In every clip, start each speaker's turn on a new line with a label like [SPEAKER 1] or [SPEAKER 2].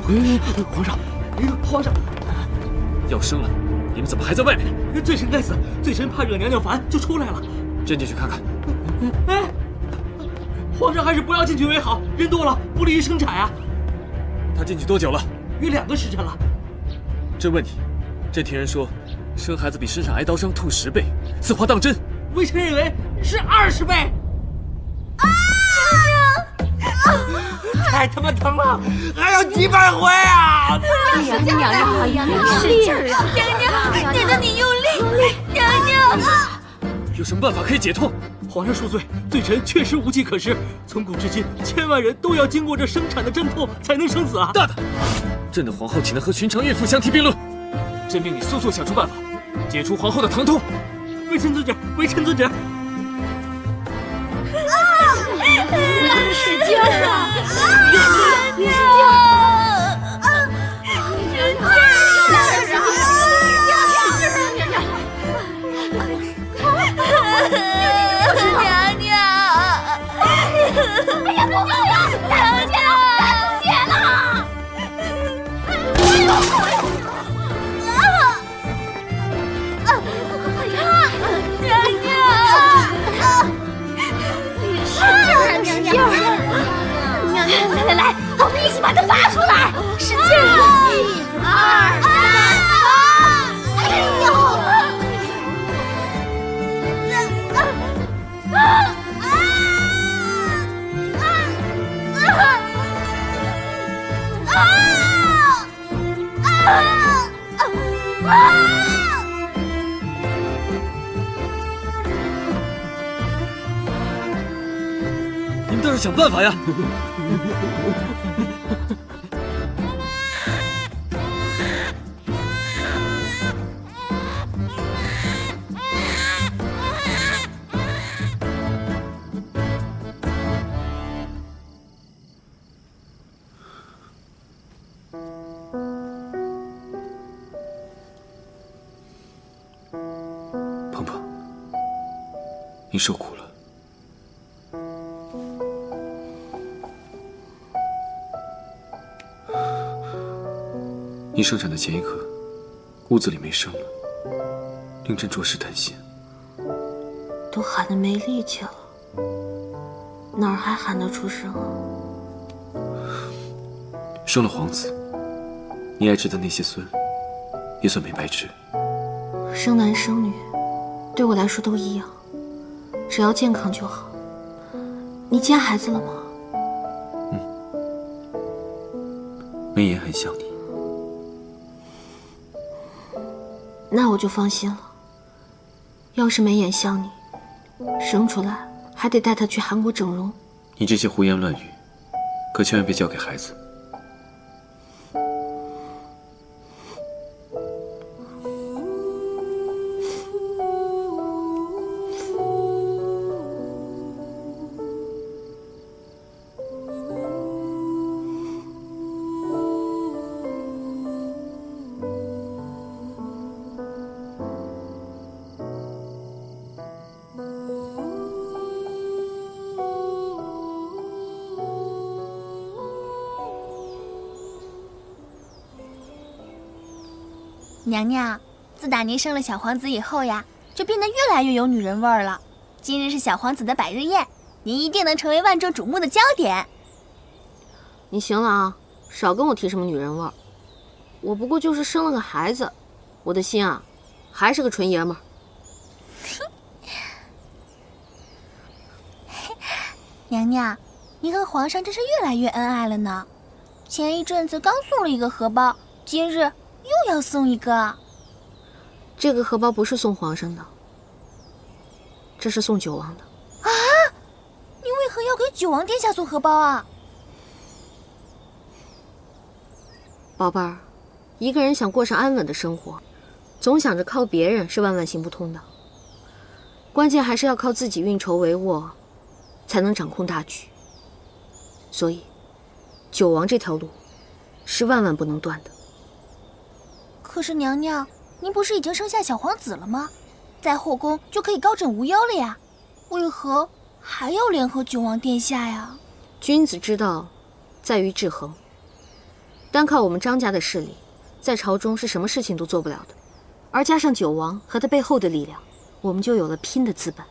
[SPEAKER 1] 皇上，皇上，
[SPEAKER 2] 要生了，你们怎么还在外面？
[SPEAKER 1] 罪臣该死，罪臣怕惹娘娘烦，就出来了。
[SPEAKER 2] 朕进去看看。
[SPEAKER 1] 哎，皇上还是不要进去为好，人多了不利于生产啊。
[SPEAKER 2] 他进去多久了？
[SPEAKER 1] 约2个时辰了。
[SPEAKER 2] 朕问你，朕听人说，生孩子比身上挨刀伤痛10倍，此话当真？
[SPEAKER 1] 微臣认为是20倍。太他妈疼了，还要几百回啊！
[SPEAKER 3] 娘娘，使劲儿啊！
[SPEAKER 4] 娘娘，得得你用力，娘娘。
[SPEAKER 2] 有什么办法可以解痛？
[SPEAKER 1] 皇上恕罪，罪臣确实无计可施。从古至今，千万人都要经过这生产的阵痛才能生子啊！
[SPEAKER 2] 大胆！朕的皇后岂能和寻常孕妇相提并论？朕命你速速想出办法，解除皇后的疼痛。
[SPEAKER 1] 微臣遵旨，微臣遵旨。
[SPEAKER 3] 使劲儿啊！
[SPEAKER 4] 娘娘，使劲儿娘娘，哎呀，不够了，娘娘，大出血了！娘娘，娘娘，来，我们一起把它拔出来，使劲！1、2、3，哎呦！
[SPEAKER 2] 你们倒是想办法呀！鹏鹏，你受苦了。你生产的前一刻，屋子里没声了，令朕着实担心。
[SPEAKER 3] 都喊得没力气了，哪儿还喊得出声啊？
[SPEAKER 2] 生了皇子，你爱吃的那些孙，也算没白吃。
[SPEAKER 3] 生男生女，对我来说都一样，只要健康就好。你见孩子了吗？
[SPEAKER 2] 梅言很想你。
[SPEAKER 3] 那我就放心了。要是眉眼像你，生出来还得带他去韩国整容。
[SPEAKER 2] 你这些胡言乱语，可千万别交给孩子。
[SPEAKER 4] 娘娘，自打您生了小皇子以后呀，就变得越来越有女人味儿了。今日是小皇子的百日宴，您一定能成为万众瞩目的焦点。
[SPEAKER 3] 你行了啊，少跟我提什么女人味儿。我不过就是生了个孩子，我的心啊，还是个纯爷们儿。
[SPEAKER 4] 娘娘，您和皇上真是越来越恩爱了呢。前一阵子刚送了一个荷包，今日又要送一个。
[SPEAKER 3] 这个荷包不是送皇上的，这是送九王的。
[SPEAKER 4] 啊！你为何要给九王殿下送荷包啊？
[SPEAKER 3] 宝贝儿，一个人想过上安稳的生活，总想着靠别人是万万行不通的。关键还是要靠自己运筹帷幄，才能掌控大局。所以，九王这条路是万万不能断的。
[SPEAKER 4] 可是娘娘，您不是已经生下小皇子了吗？在后宫就可以高枕无忧了呀，为何还要联合九王殿下呀？
[SPEAKER 3] 君子之道在于制衡。单靠我们张家的势力，在朝中是什么事情都做不了的。而加上九王和他背后的力量，我们就有了拼的资本。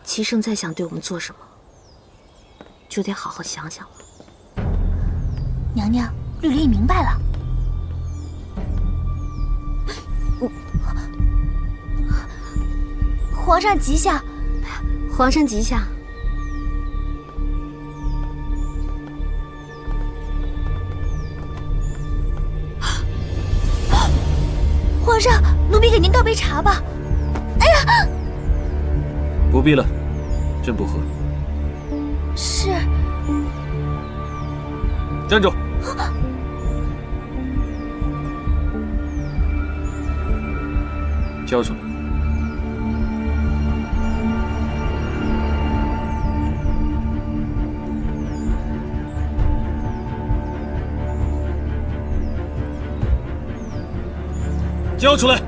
[SPEAKER 3] 齐胜再想对我们做什么，就得好好想想了。
[SPEAKER 4] 娘娘，绿丽明白了。皇上吉祥，
[SPEAKER 3] 皇上吉祥。
[SPEAKER 4] 皇上，奴婢给您倒杯茶吧。哎呀，
[SPEAKER 2] 不必了，朕不喝。
[SPEAKER 4] 是。
[SPEAKER 2] 站住！交出来。交出来！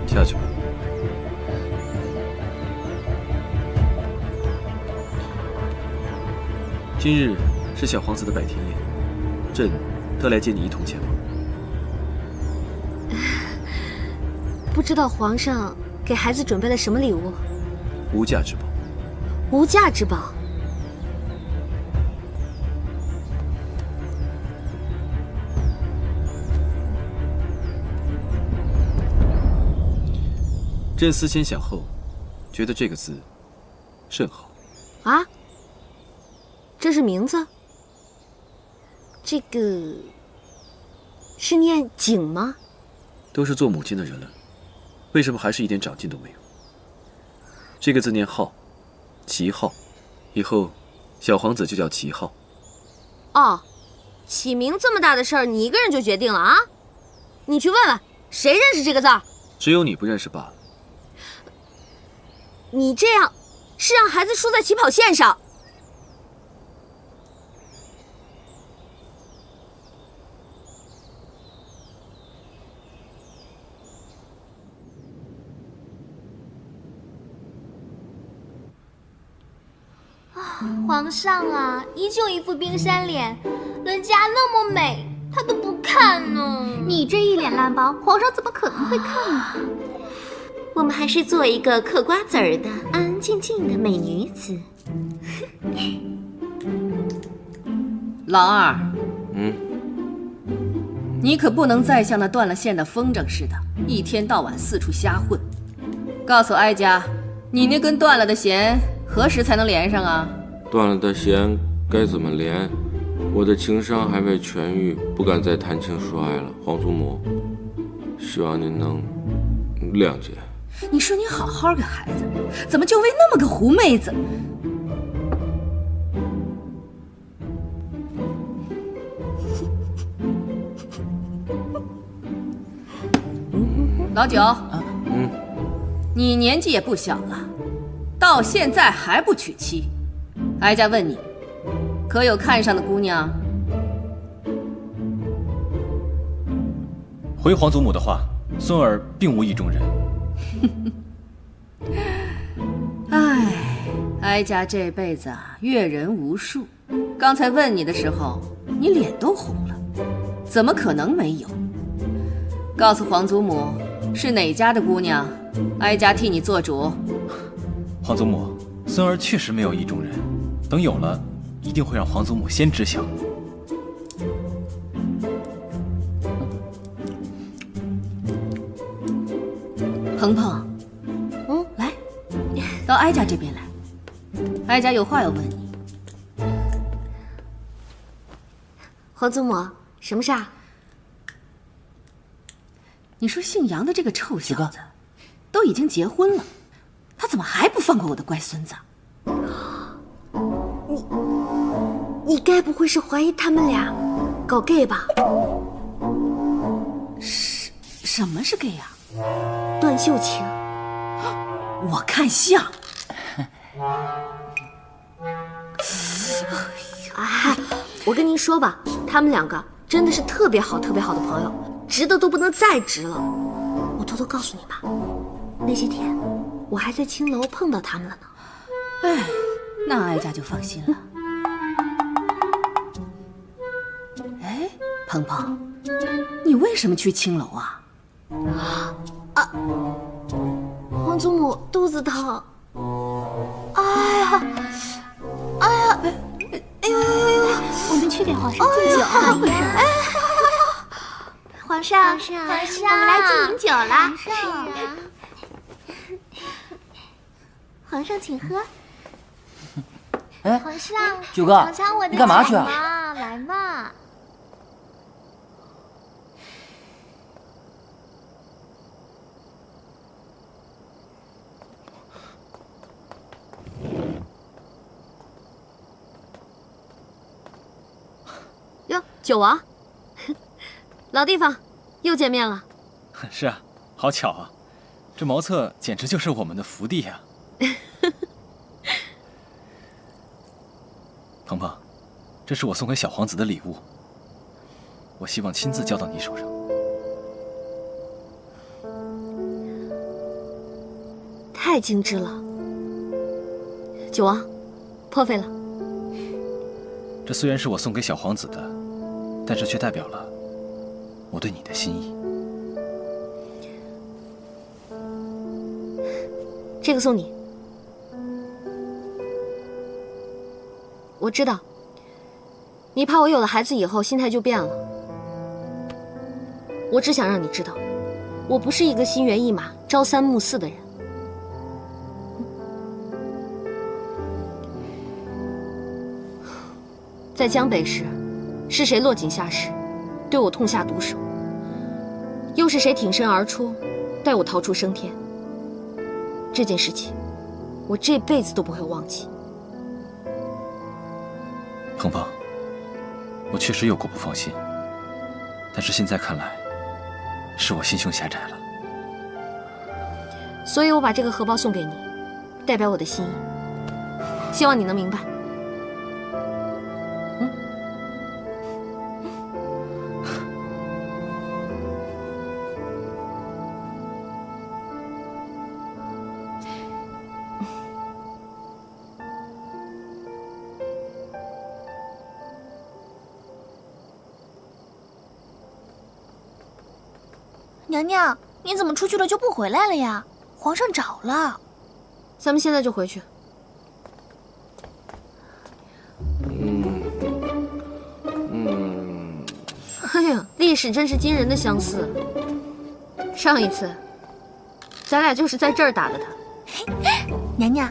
[SPEAKER 2] 下去吧。今日是小皇子的百天宴，朕特来接你一同前往。
[SPEAKER 3] 不知道皇上给孩子准备了什么礼物？
[SPEAKER 2] 无价之宝。
[SPEAKER 3] 无价之宝。
[SPEAKER 2] 朕思前想后，觉得这个字甚好。
[SPEAKER 3] 啊？这是名字？这个是念景吗？
[SPEAKER 2] 都是做母亲的人了，为什么还是一点长进都没有？这个字念浩，齐浩，以后小皇子就叫齐浩。
[SPEAKER 3] 哦，起名这么大的事儿，你一个人就决定了啊？你去问问，谁认识这个字儿？
[SPEAKER 2] 只有你不认识罢了。
[SPEAKER 3] 你这样是让孩子输在起跑线上。
[SPEAKER 4] 皇上啊，依旧一副冰山脸，人家那么美，他都不看呢。
[SPEAKER 5] 你这一脸烂包，皇上怎么可能会看呢？我们还是做一个嗑瓜子儿的安安静静的美女子。
[SPEAKER 6] 老二，你可不能再像那断了线的风筝似的，一天到晚四处瞎混。告诉哀家，你那根断了的弦何时才能连上啊？
[SPEAKER 7] 断了的弦该怎么连？我的情伤还未痊愈，不敢再谈情说爱了。皇祖母，希望您能谅解。
[SPEAKER 6] 你说你好好个孩子，怎么就为那么个狐妹子？老九，你年纪也不小了，到现在还不娶妻。哀家问你，可有看上的姑娘？
[SPEAKER 8] 回皇祖母的话，孙儿并无意中人。
[SPEAKER 6] 唉，哀家这辈子啊，阅人无数。刚才问你的时候，你脸都红了，怎么可能没有？告诉皇祖母，是哪家的姑娘，哀家替你做主。
[SPEAKER 8] 皇祖母，孙儿确实没有意中人，等有了，一定会让皇祖母先知晓。
[SPEAKER 6] 鹏鹏，来，到哀家这边来，哀家有话要问你。
[SPEAKER 3] 皇祖母，什么事儿？
[SPEAKER 6] 你说姓杨的这个臭小子，都已经结婚了，他怎么还不放过我的乖孙子？
[SPEAKER 3] 你该不会是怀疑他们俩搞 gay 吧？
[SPEAKER 6] 什么是 gay 啊？
[SPEAKER 3] 段秀琴，
[SPEAKER 6] 我看像。
[SPEAKER 3] 哎，我跟您说吧，他们两个真的是特别好、特别好的朋友，直的都不能再直了。我偷偷告诉你吧，那些天我还在青楼碰到他们了呢。
[SPEAKER 6] 哎，那哀家就放心了。哎，鹏鹏，你为什么去青楼啊？
[SPEAKER 3] 皇祖母肚子疼。哎呀，
[SPEAKER 5] 我们去给皇上敬酒。皇上，我们来敬您酒了。皇上，请喝。
[SPEAKER 9] 哎，
[SPEAKER 5] 皇上，
[SPEAKER 9] 九哥，
[SPEAKER 5] 尝尝我的
[SPEAKER 9] 你干嘛去啊？
[SPEAKER 5] 啊？来嘛。
[SPEAKER 3] 哟，九王，老地方，又见面了。
[SPEAKER 8] 是啊，好巧啊，这茅厕简直就是我们的福地呀。鹏鹏，这是我送给小皇子的礼物，我希望亲自交到你手上。
[SPEAKER 3] 太精致了，九王，破费了。
[SPEAKER 8] 这虽然是我送给小皇子的，但这却代表了我对你的心意。
[SPEAKER 3] 这个送你。我知道，你怕我有了孩子以后心态就变了。我只想让你知道，我不是一个心猿意马、朝三暮四的人。在江北时，是谁落井下石，对我痛下毒手？又是谁挺身而出，带我逃出升天？这件事情，我这辈子都不会忘记。
[SPEAKER 8] 鹏鹏，我确实有过不放心，但是现在看来，是我心胸狭窄了。
[SPEAKER 3] 所以我把这个荷包送给你，代表我的心意，希望你能明白。
[SPEAKER 4] 娘娘，你怎么出去了就不回来了呀？皇上找了。
[SPEAKER 3] 咱们现在就回去。哎呀，历史真是惊人的相似。上一次，咱俩就是在这儿打的他。
[SPEAKER 4] 娘娘，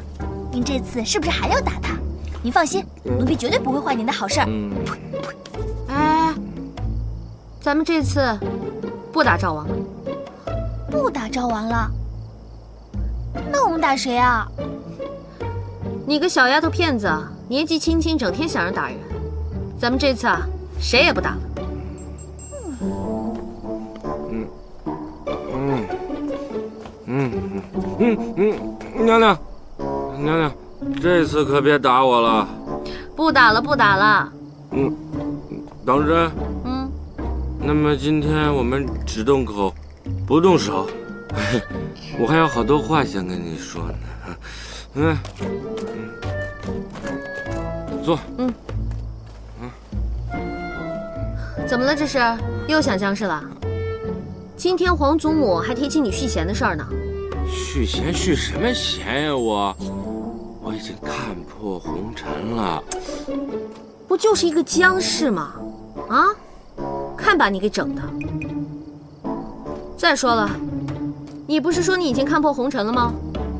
[SPEAKER 4] 您这次是不是还要打他？您放心，奴婢绝对不会坏您的好事儿。
[SPEAKER 3] 哎，咱们这次不打赵王了。
[SPEAKER 4] 不打赵王了？那我们打谁啊？
[SPEAKER 3] 你个小丫头片子，年纪轻轻，整天想着打人。咱们这次啊，谁也不打了。
[SPEAKER 7] 娘娘，娘娘，这次可别打我了。
[SPEAKER 3] 不打了，不打了。
[SPEAKER 7] 当真？那么今天我们只动口，不动手。我还有好多话想跟你说呢。坐。
[SPEAKER 3] 怎么了？这是又想僵尸了？今天皇祖母还提起你续弦的事儿呢。
[SPEAKER 7] 续弦续什么弦呀？我已经看破红尘了。
[SPEAKER 3] 不就是一个僵尸吗？啊，看把你给整的！再说了，你不是说你已经看破红尘了吗？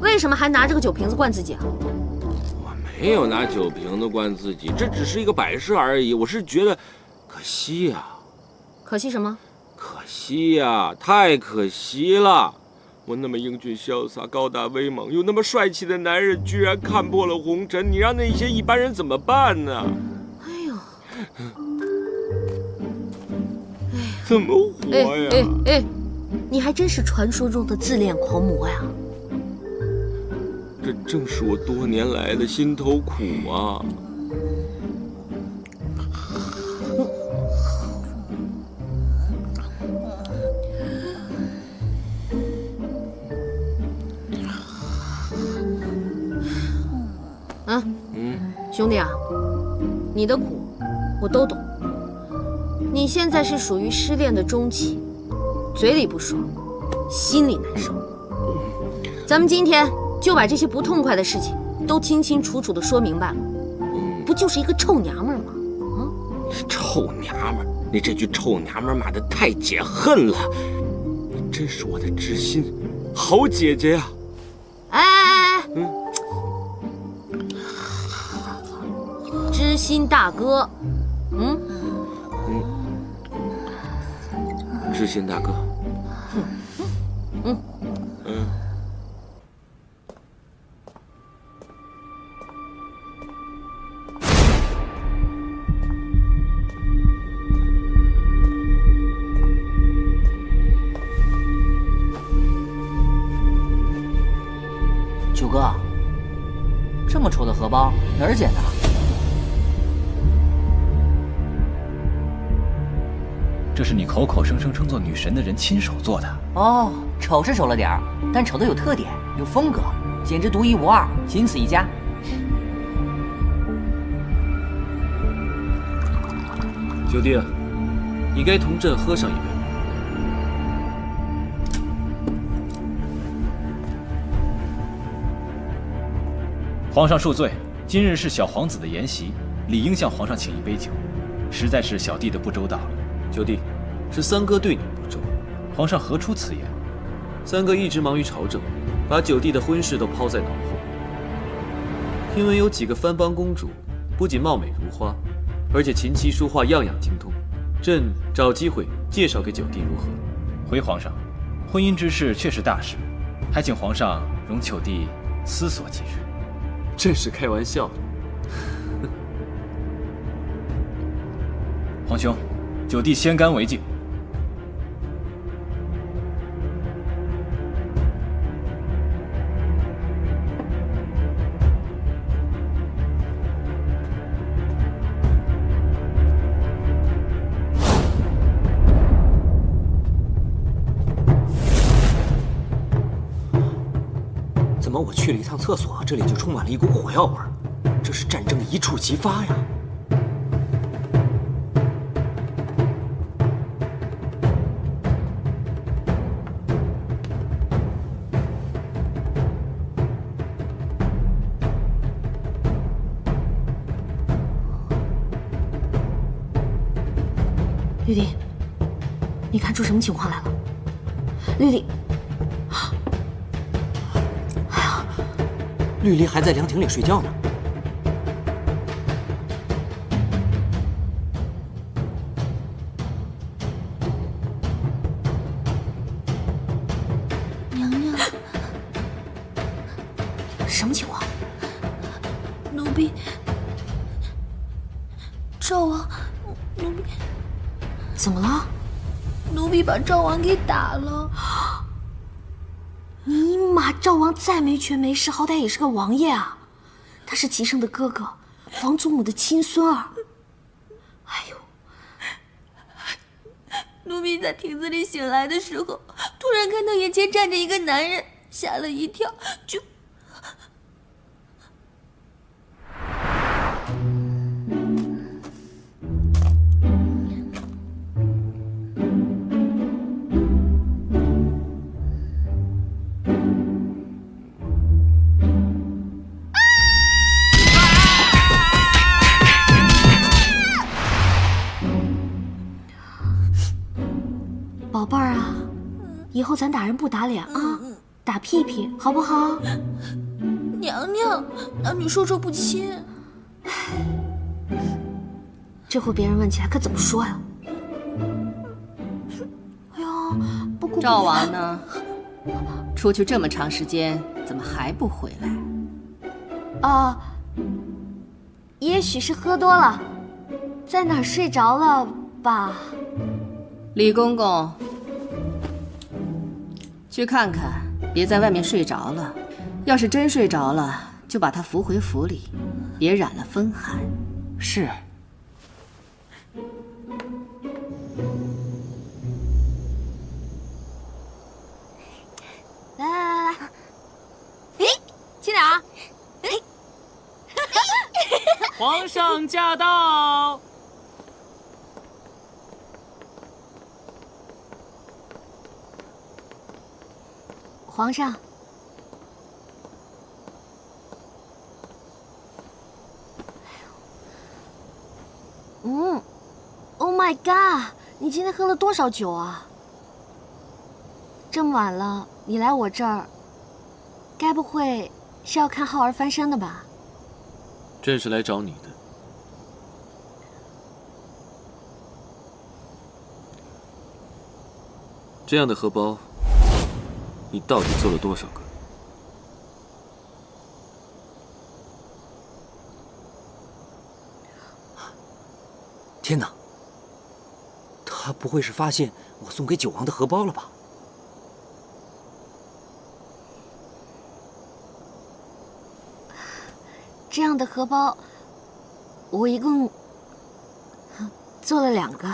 [SPEAKER 3] 为什么还拿这个酒瓶子灌自己啊？
[SPEAKER 7] 我没有拿酒瓶子灌自己，这只是一个摆设而已。我是觉得可惜呀。
[SPEAKER 3] 可惜什么？
[SPEAKER 7] 可惜呀，太可惜了！我那么英俊潇洒、高大威猛，又那么帅气的男人，居然看破了红尘，你让那些一般人怎么办呢？
[SPEAKER 3] 哎呦，哎呀，
[SPEAKER 7] 怎么活呀？
[SPEAKER 3] 你还真是传说中的自恋狂魔呀！
[SPEAKER 7] 这正是我多年来的心头苦啊！
[SPEAKER 3] 兄弟啊，你的苦我都懂。你现在是属于失恋的中期，嘴里不说，心里难受。咱们今天就把这些不痛快的事情都清清楚楚的说明白了，不就是一个臭娘们吗？
[SPEAKER 7] 臭娘们儿，你这句臭娘们儿骂得太解恨了，你真是我的知心好姐姐呀！
[SPEAKER 3] 知心大哥，
[SPEAKER 7] 知心大哥，
[SPEAKER 9] 九哥，这么丑的荷包哪儿捡的？
[SPEAKER 8] 这是你口口声声称作女神的人亲手做的。
[SPEAKER 9] 哦，丑是丑了点儿，但丑的有特点，有风格，简直独一无二，仅此一家。
[SPEAKER 2] 九弟啊，你该同朕喝上一杯。
[SPEAKER 8] 皇上恕罪，今日是小皇子的筵席，理应向皇上请一杯酒，实在是小弟的不周到了。
[SPEAKER 2] 九弟，是三哥对你不周，
[SPEAKER 8] 皇上何出此言？
[SPEAKER 2] 三哥一直忙于朝政，把九弟的婚事都抛在脑后。听闻有几个藩邦公主，不仅貌美如花，而且琴棋书画样样精通，朕找机会介绍给九弟如何？
[SPEAKER 8] 回皇上，婚姻之事确是大事，还请皇上容九弟思索几日。
[SPEAKER 2] 朕是开玩笑的。
[SPEAKER 8] 皇兄，九弟先干为敬。
[SPEAKER 9] 怎么我去了一趟厕所，这里就充满了一股火药味儿？这是战争一触即发呀！
[SPEAKER 3] 绿丽，你看出什么情况来了？绿丽，
[SPEAKER 9] 绿丽还在凉亭里睡觉呢。
[SPEAKER 4] 娘娘，
[SPEAKER 3] 什么情况？
[SPEAKER 4] 奴婢，赵王，奴婢，
[SPEAKER 3] 怎么了？
[SPEAKER 4] 奴婢把赵王给打了。
[SPEAKER 3] 尼玛，赵王再没权没势，好歹也是个王爷啊！他是齐胜的哥哥，皇祖母的亲孙儿。哎呦！
[SPEAKER 4] 奴婢在亭子里醒来的时候，突然看到眼前站着一个男人，吓了一跳，就……
[SPEAKER 3] 宝贝儿啊，以后咱打人不打脸啊，打屁屁好不好？
[SPEAKER 4] 娘娘，男女授受不亲。
[SPEAKER 3] 这回别人问起来可怎么说呀？哎呦，不过
[SPEAKER 6] 赵王呢？出去这么长时间，怎么还不回来？
[SPEAKER 3] 也许是喝多了，在哪儿睡着了吧？
[SPEAKER 6] 李公公，去看看，别在外面睡着了。要是真睡着了，就把他扶回府里，别染了风寒。
[SPEAKER 9] 是。
[SPEAKER 3] 来来来来，哎，轻点啊！
[SPEAKER 1] 皇上驾到！
[SPEAKER 3] 皇上，Oh my god！ 你今天喝了多少酒啊？这么晚了，你来我这儿，该不会是要看浩儿翻身的吧？
[SPEAKER 2] 朕是来找你的。这样的荷包，你到底做了多少个？
[SPEAKER 9] 天哪！他不会是发现我送给九王的荷包了吧？
[SPEAKER 3] 这样的荷包，我一共做了2个，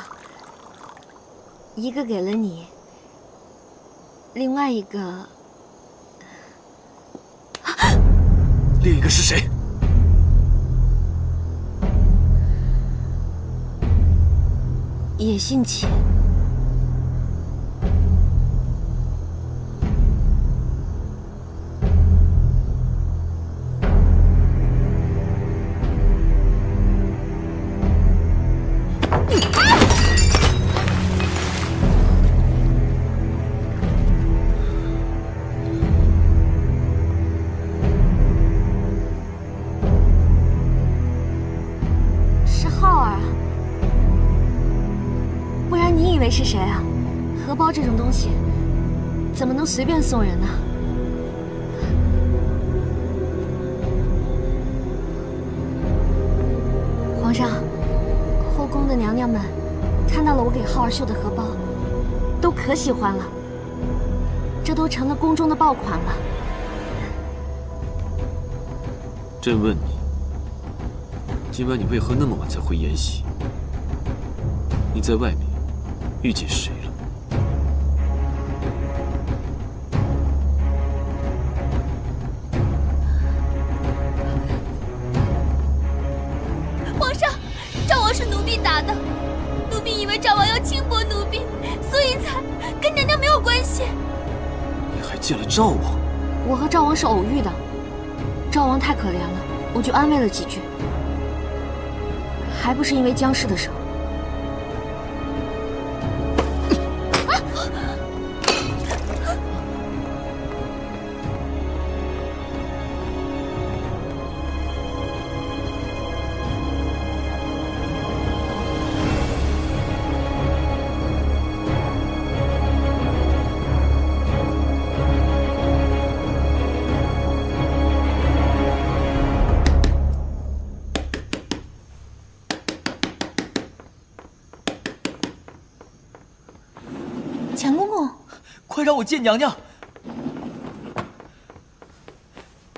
[SPEAKER 3] 一个给了你，另外一个，
[SPEAKER 9] 另一个是谁？
[SPEAKER 3] 也姓钱。是谁啊？荷包这种东西，怎么能随便送人呢？皇上，后宫的娘娘们看到了我给浩儿绣的荷包，都可喜欢了，这都成了宫中的爆款了。
[SPEAKER 2] 朕问你，今晚你为何那么晚才回延禧？你在外面遇见谁了？
[SPEAKER 4] 皇上，赵王是奴婢打的，奴婢以为赵王要轻薄奴婢，所以才跟娘娘没有关系。
[SPEAKER 2] 你还见了赵王？
[SPEAKER 3] 我和赵王是偶遇的，赵王太可怜了，我就安慰了几句，还不是因为姜氏的事。
[SPEAKER 4] 强公公，
[SPEAKER 10] 快让我见娘娘！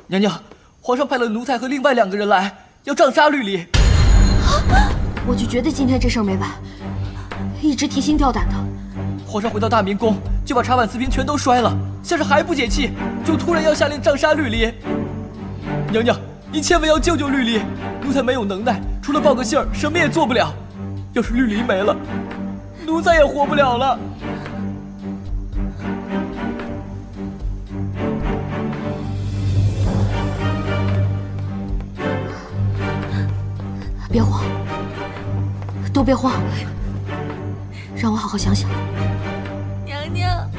[SPEAKER 10] 娘娘，皇上派了奴才和另外2个人来，要杖杀绿篱。
[SPEAKER 3] 我就觉得今天这事儿没完，一直提心吊胆的。
[SPEAKER 10] 皇上回到大明宫，就把茶碗瓷瓶全都摔了，像是还不解气，就突然要下令杖杀绿篱。娘娘，您千万要救救绿篱，奴才没有能耐，除了报个信儿，什么也做不了。要是绿篱没了，奴才也活不了了。
[SPEAKER 3] 别慌，都别慌，让我好好想想。
[SPEAKER 4] 娘娘，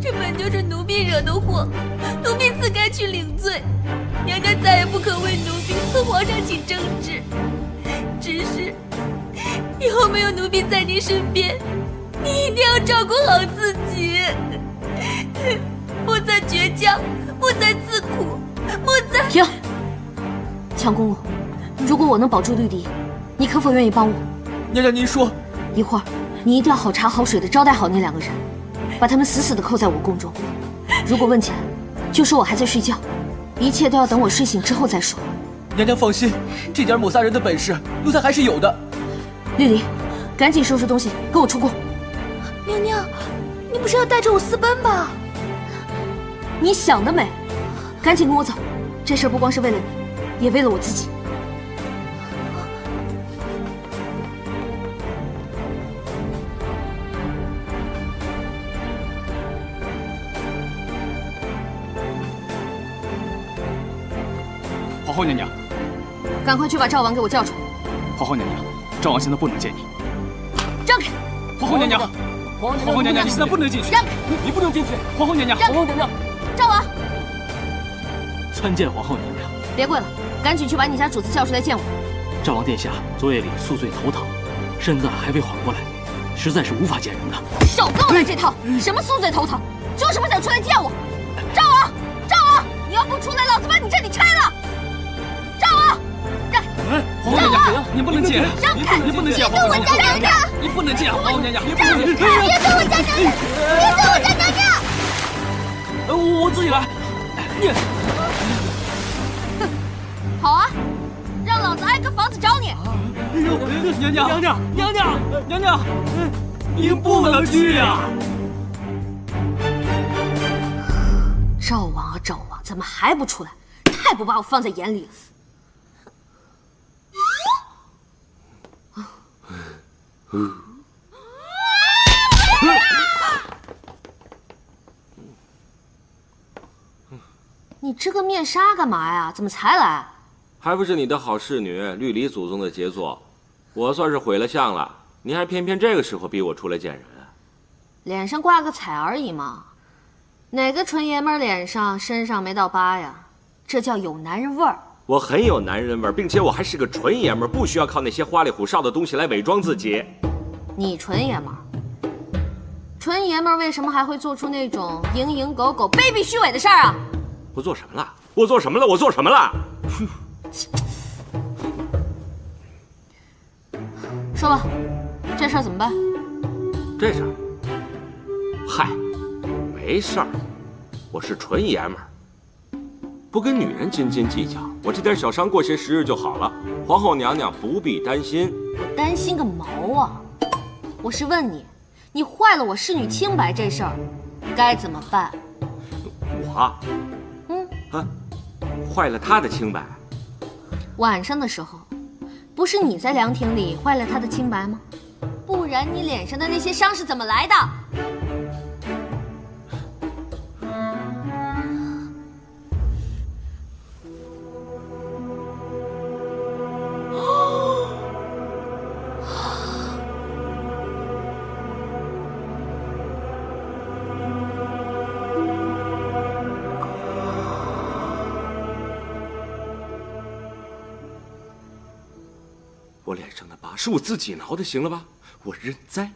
[SPEAKER 4] 这本就是奴婢惹的祸，奴婢自该去领罪。娘娘再也不可为奴婢和皇上起争执。只是以后没有奴婢在您身边，你一定要照顾好自己，不再倔强，不再自苦，不再……
[SPEAKER 3] 停！强公公，如果我能保住绿篱，你可否愿意帮我？
[SPEAKER 10] 娘娘，您说，
[SPEAKER 3] 一会儿你一定要好茶好水的招待好那2个人，把他们死死的扣在我宫中。如果问起来，就说我还在睡觉，一切都要等我睡醒之后再说。
[SPEAKER 10] 娘娘放心，这点抹杀人的本事，奴才还是有的。
[SPEAKER 3] 绿篱，赶紧收拾东西，跟我出宫。
[SPEAKER 4] 娘娘，你不是要带着我私奔吧？
[SPEAKER 3] 你想得美！赶紧跟我走，这事儿不光是为了你，也为了我自己。
[SPEAKER 1] 皇后娘娘，
[SPEAKER 3] 赶快去把赵王给我叫出来。
[SPEAKER 1] 皇后娘娘，赵王现在不能见你。
[SPEAKER 3] 让开！
[SPEAKER 1] 皇后娘娘，皇后娘娘，你现在不能进去。
[SPEAKER 3] 让开！
[SPEAKER 1] 你不能进去。皇后娘娘，
[SPEAKER 3] 皇后
[SPEAKER 1] 娘娘，
[SPEAKER 3] 赵王，
[SPEAKER 1] 参见皇后娘娘。
[SPEAKER 3] 别跪了，赶紧去把你家主子叫出来见我。
[SPEAKER 1] 赵王殿下昨夜里宿醉头疼，身子还未缓过来，实在是无法见人的。
[SPEAKER 3] 少跟我来这套！什么宿醉头疼，就是不想出来见我。赵王，赵王，你要不出来，老子把你这里拆了！赵王，让开！
[SPEAKER 1] 皇后娘娘，你不能见，
[SPEAKER 3] 让开！
[SPEAKER 1] 你不能见皇后娘娘，你不能见皇后娘娘，你不能见！
[SPEAKER 5] 别跟我家娘娘，别跟我家娘娘！
[SPEAKER 1] 我自己来。你，
[SPEAKER 3] 好啊，让老子挨个房子找你。
[SPEAKER 1] 娘娘，娘娘，娘娘，娘娘，您不能去呀！
[SPEAKER 3] 赵王啊，赵王，怎么还不出来？太不把我放在眼里了。你织个面纱干嘛呀？怎么才来？
[SPEAKER 7] 还不是你的好侍女绿篱祖宗的杰作，我算是毁了相了，你还偏偏这个时候逼我出来见人。
[SPEAKER 3] 脸上挂个彩而已嘛，哪个纯爷们脸上身上没道疤呀？这叫有男人味儿。
[SPEAKER 7] 我很有男人味儿，并且我还是个纯爷们儿，不需要靠那些花里胡哨的东西来伪装自己。
[SPEAKER 3] 你纯爷们儿，纯爷们儿为什么还会做出那种蝇营狗苟、卑鄙虚伪的事儿啊？
[SPEAKER 7] 我做什么了？我做什么了？我做什么了？
[SPEAKER 3] 说吧，这事儿怎么办？
[SPEAKER 7] 这事儿，嗨，没事儿，我是纯爷们儿，不跟女人斤斤计较，我这点小伤过些时日就好了。皇后娘娘不必担心。
[SPEAKER 3] 我担心个毛啊！我是问你，你坏了我侍女清白这事儿，该怎么办？
[SPEAKER 7] 我，坏了她的清白。
[SPEAKER 3] 晚上的时候，不是你在凉亭里坏了她的清白吗？不然你脸上的那些伤是怎么来的？
[SPEAKER 7] 我脸上的疤是我自己挠的，行了吧？我认栽。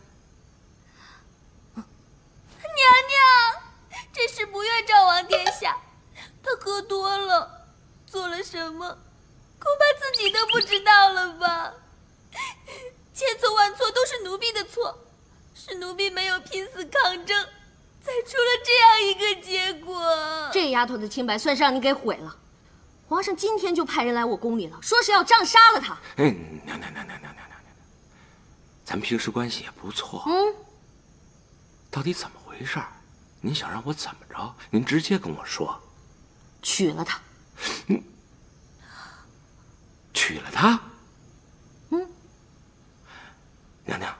[SPEAKER 4] 娘娘，这事不怨赵王殿下，他喝多了，做了什么，恐怕自己都不知道了吧？千错万错都是奴婢的错，是奴婢没有拼死抗争，才出了这样一个结果。
[SPEAKER 3] 这丫头的清白算是让你给毁了。皇上今天就派人来我宫里了，说是要杖杀了他。
[SPEAKER 7] 娘，咱平时关系也不错。到底怎么回事？您想让我怎么着？您直接跟我说。
[SPEAKER 3] 娶了他。
[SPEAKER 7] 娶了他？娘娘，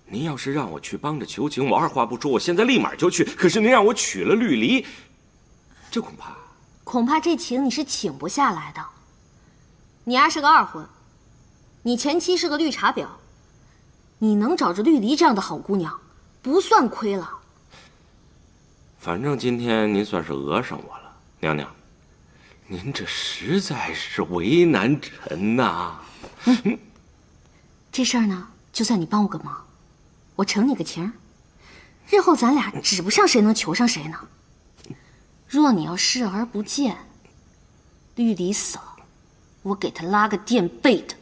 [SPEAKER 7] 您要是让我去帮着求情，我二话不说，我现在立马就去。可是您让我娶了绿篱，这恐怕
[SPEAKER 3] 这情你是请不下来的。你丫是个二婚，你前妻是个绿茶婊，你能找着绿篱这样的好姑娘，不算亏了。
[SPEAKER 7] 反正今天您算是讹上我了，娘娘，您这实在是为难臣呐。
[SPEAKER 3] 这事儿呢，就算你帮我个忙，我承你个情儿，日后咱俩指不上谁能求上谁呢。若你要视而不见，绿篱死了，我给他拉个垫背的。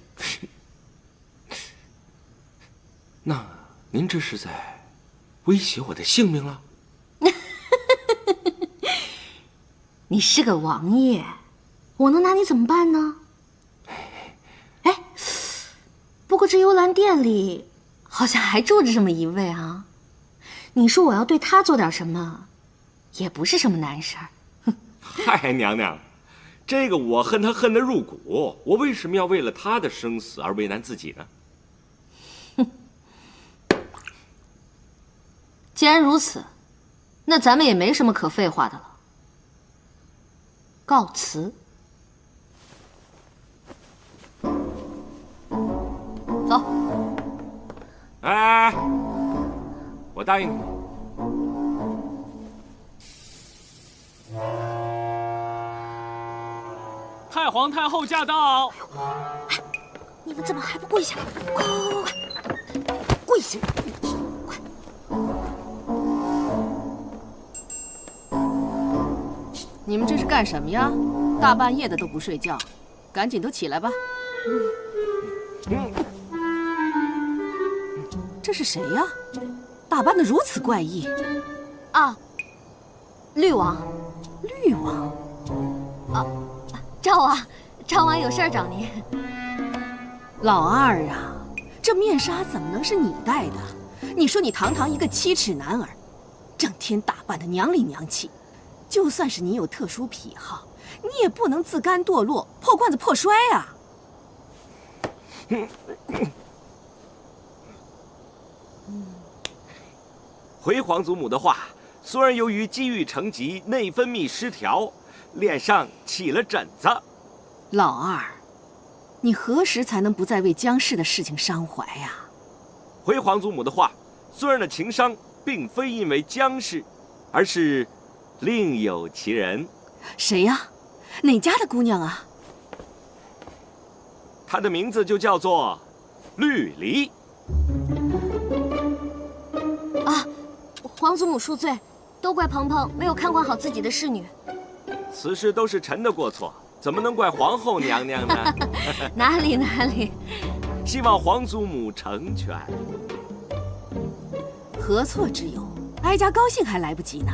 [SPEAKER 7] 您这是在威胁我的性命了？
[SPEAKER 3] 你是个王爷，我能拿你怎么办呢？哎，不过这幽兰殿里好像还住着这么一位啊。你说我要对他做点什么，也不是什么难事儿。
[SPEAKER 7] 嗨，娘娘，这个我恨他恨得入骨，我为什么要为了他的生死而为难自己呢？
[SPEAKER 3] 既然如此，那咱们也没什么可废话的了。告辞。走。
[SPEAKER 7] 哎，我答应你。
[SPEAKER 1] 太皇太后驾到！
[SPEAKER 3] 你们怎么还不跪下？快快快快，跪下！快！
[SPEAKER 6] 你们这是干什么呀？大半夜的都不睡觉，赶紧都起来吧。这是谁呀？打扮得如此怪异。
[SPEAKER 3] 啊，绿王。
[SPEAKER 6] 绿王。
[SPEAKER 3] 啊，赵王，赵王有事儿找您。
[SPEAKER 6] 老二啊，这面纱怎么能是你戴的？你说你堂堂一个7尺男儿，整天打扮得娘里娘气，就算是你有特殊癖好，你也不能自甘堕落，破罐子破摔啊！
[SPEAKER 7] 回皇祖母的话，孙儿由于积郁成疾，内分泌失调，脸上起了疹子。
[SPEAKER 6] 老二，你何时才能不再为姜氏的事情伤怀呀？
[SPEAKER 7] 回皇祖母的话，孙儿的情伤并非因为姜氏，而是另有其人。
[SPEAKER 6] 谁呀？哪家的姑娘啊？
[SPEAKER 7] 她的名字就叫做绿篱。
[SPEAKER 3] 啊，皇祖母恕罪，都怪鹏鹏没有看管好自己的侍女。
[SPEAKER 7] 此事都是臣的过错，怎么能怪皇后娘娘呢？
[SPEAKER 3] 哪里哪里，
[SPEAKER 7] 希望皇祖母成全。
[SPEAKER 6] 何错之有？哀家高兴还来不及呢。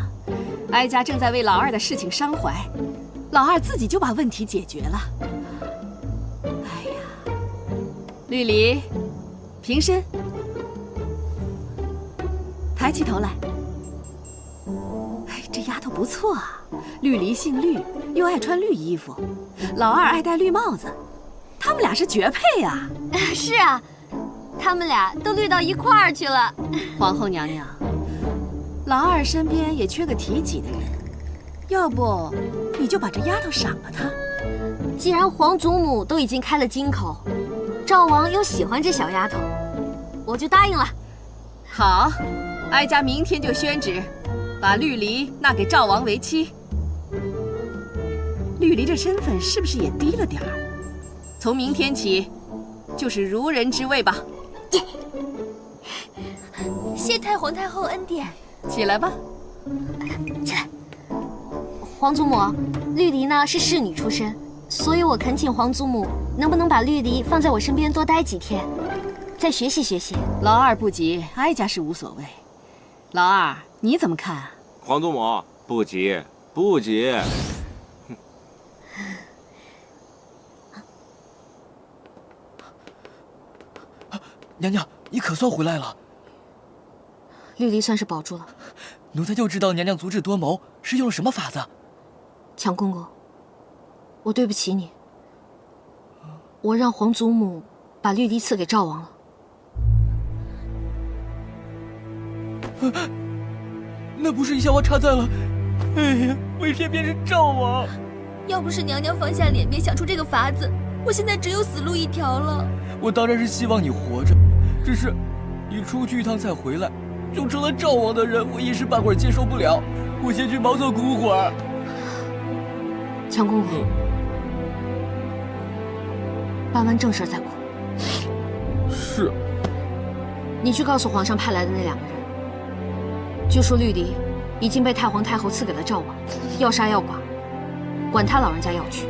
[SPEAKER 6] 哀家正在为老二的事情伤怀，老二自己就把问题解决了。哎呀，绿篱，平身，抬起头来。哎，这丫头不错啊，绿篱姓绿，又爱穿绿衣服，老二爱戴绿帽子，他们俩是绝配呀。
[SPEAKER 3] 是啊，他们俩都绿到一块儿去了。
[SPEAKER 6] 皇后娘娘，老二身边也缺个提己的人，要不你就把这丫头赏了她。
[SPEAKER 3] 既然皇祖母都已经开了金口，赵王又喜欢这小丫头，我就答应了。
[SPEAKER 6] 好，哀家明天就宣旨，把绿篱纳给赵王为妻。绿篱这身份是不是也低了点儿？从明天起，就是如人之位吧。
[SPEAKER 4] 谢太皇太后恩典。
[SPEAKER 6] 起来吧，
[SPEAKER 3] 起来。皇祖母，绿篱呢是侍女出身，所以我恳请皇祖母能不能把绿篱放在我身边多待几天，再学习学习。
[SPEAKER 6] 老二不急，哀家是无所谓。老二，你怎么看？
[SPEAKER 7] 皇祖母，不急，不急。
[SPEAKER 10] 娘娘，你可算回来了。
[SPEAKER 3] 绿篱算是保住了。
[SPEAKER 10] 奴才就知道娘娘足智多谋，是用了什么法子？
[SPEAKER 3] 强公公，我对不起你，我让皇祖母把绿篱赐给赵王了。
[SPEAKER 10] 那不是一下我插在了，哎呀，为偏偏是赵王。
[SPEAKER 4] 要不是娘娘放下脸面想出这个法子，我现在只有死路一条了。
[SPEAKER 10] 我当然是希望你活着，只是你出去一趟再回来，就成了赵王的人，我一时半会儿接受不了。我先去茅厕哭会儿。
[SPEAKER 3] 强公公，办完正事再哭。
[SPEAKER 10] 是。
[SPEAKER 3] 你去告诉皇上派来的那2个人，就说绿篱已经被太皇太后赐给了赵王，要杀要剐，管他老人家要去。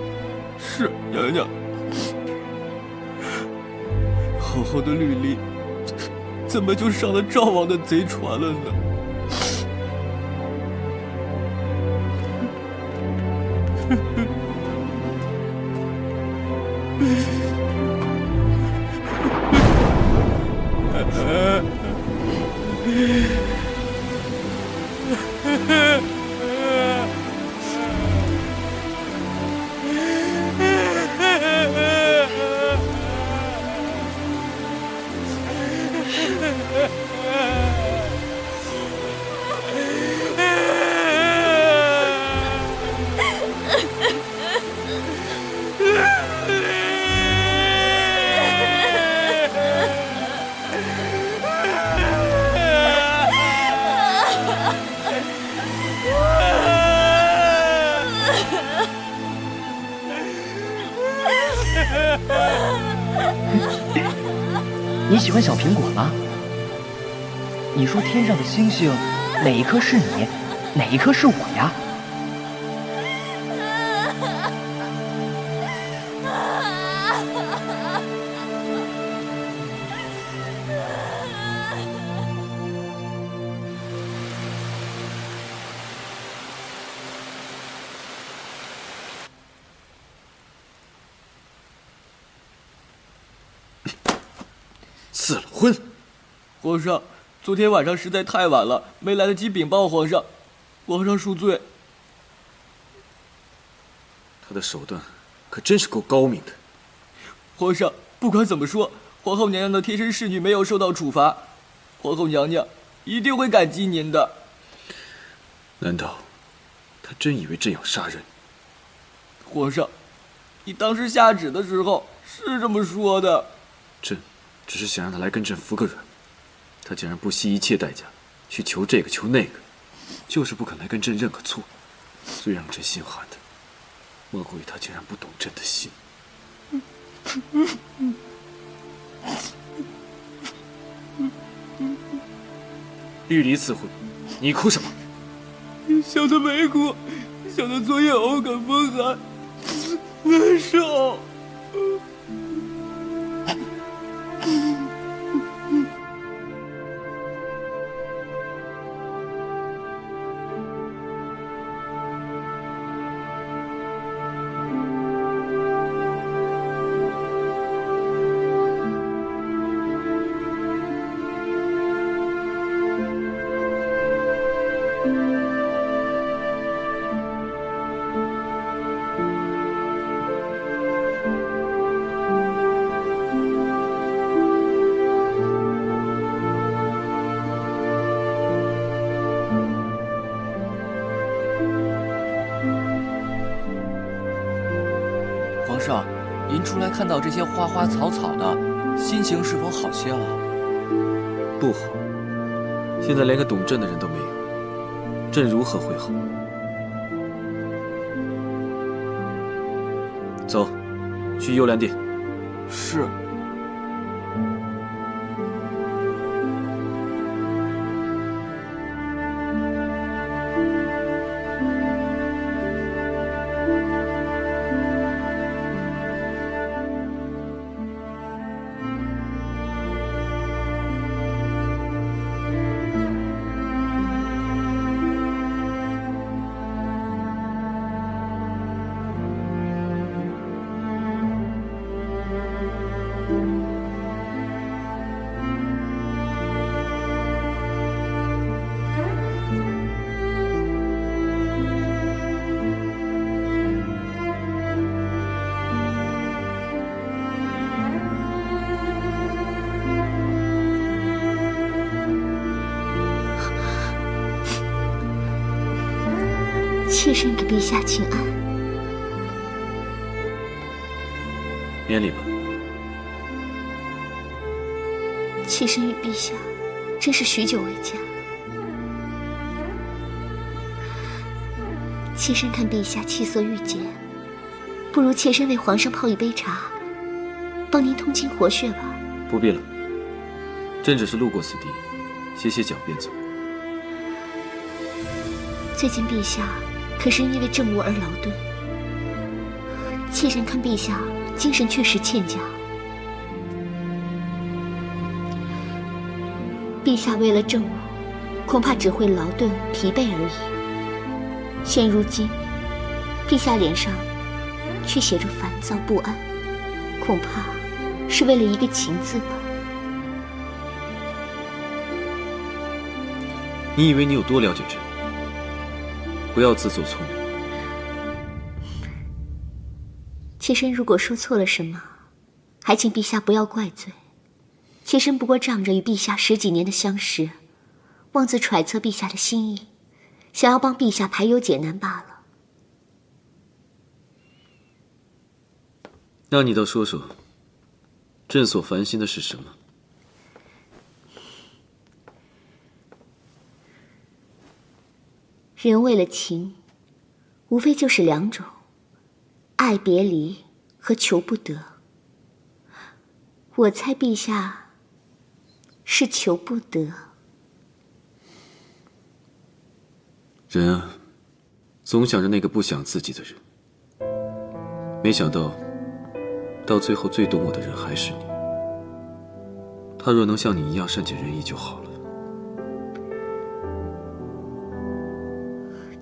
[SPEAKER 10] 是，娘娘。好好的绿篱，怎么就上了赵王的贼船了呢？
[SPEAKER 11] 你喜欢小苹果吗？你说天上的星星，哪一颗是你，哪一颗是我呀？
[SPEAKER 2] 赐了婚。
[SPEAKER 10] 皇上，昨天晚上实在太晚了，没来得及禀报皇上，皇上恕罪。
[SPEAKER 2] 他的手段可真是够高明的。
[SPEAKER 10] 皇上，不管怎么说，皇后娘娘的贴身侍女没有受到处罚，皇后娘娘一定会感激您的。
[SPEAKER 2] 难道他真以为朕要杀人？
[SPEAKER 10] 皇上，你当时下旨的时候是这么说的。
[SPEAKER 2] 朕只是想让他来跟朕服个软，他竟然不惜一切代价去求这个求那个，就是不肯来跟朕认个错。最让朕心寒的，莫过于他竟然不懂朕的心。玉离赐婚，你哭什么？
[SPEAKER 10] 想他没哭，想他昨夜偶感风寒，难受。皇上，您出来看到这些花花草草的，心情是否好些了？
[SPEAKER 2] 不好，现在连个懂朕的人都没有，朕如何会好？走，去优良殿。
[SPEAKER 10] 是。
[SPEAKER 5] 妾身给陛下请安。
[SPEAKER 2] 免礼吧。
[SPEAKER 5] 妾身与陛下真是许久未见。妾身看陛下气色郁结，不如妾身为皇上泡一杯茶，帮您通经活血吧。
[SPEAKER 2] 不必了，朕只是路过此地，歇歇脚便走。
[SPEAKER 5] 最近陛下可是因为政务而劳顿，妾身看陛下精神确实欠佳。陛下为了政务，恐怕只会劳顿疲惫而已。现如今，陛下脸上却写着烦躁不安，恐怕是为了一个情字吧。
[SPEAKER 2] 你以为你有多了解朕？不要自作聪明。
[SPEAKER 5] 妾身如果说错了什么，还请陛下不要怪罪。妾身不过仗着与陛下10几年的相识，妄自揣测陛下的心意，想要帮陛下排忧解难罢了。
[SPEAKER 2] 那你倒说说，朕所烦心的是什么？
[SPEAKER 5] 人为了情，无非就是2种：爱别离和求不得。我猜陛下是求不得。
[SPEAKER 2] 人啊，总想着那个不想自己的人，没想到，到最后最懂我的人还是你。他若能像你一样善解人意就好了。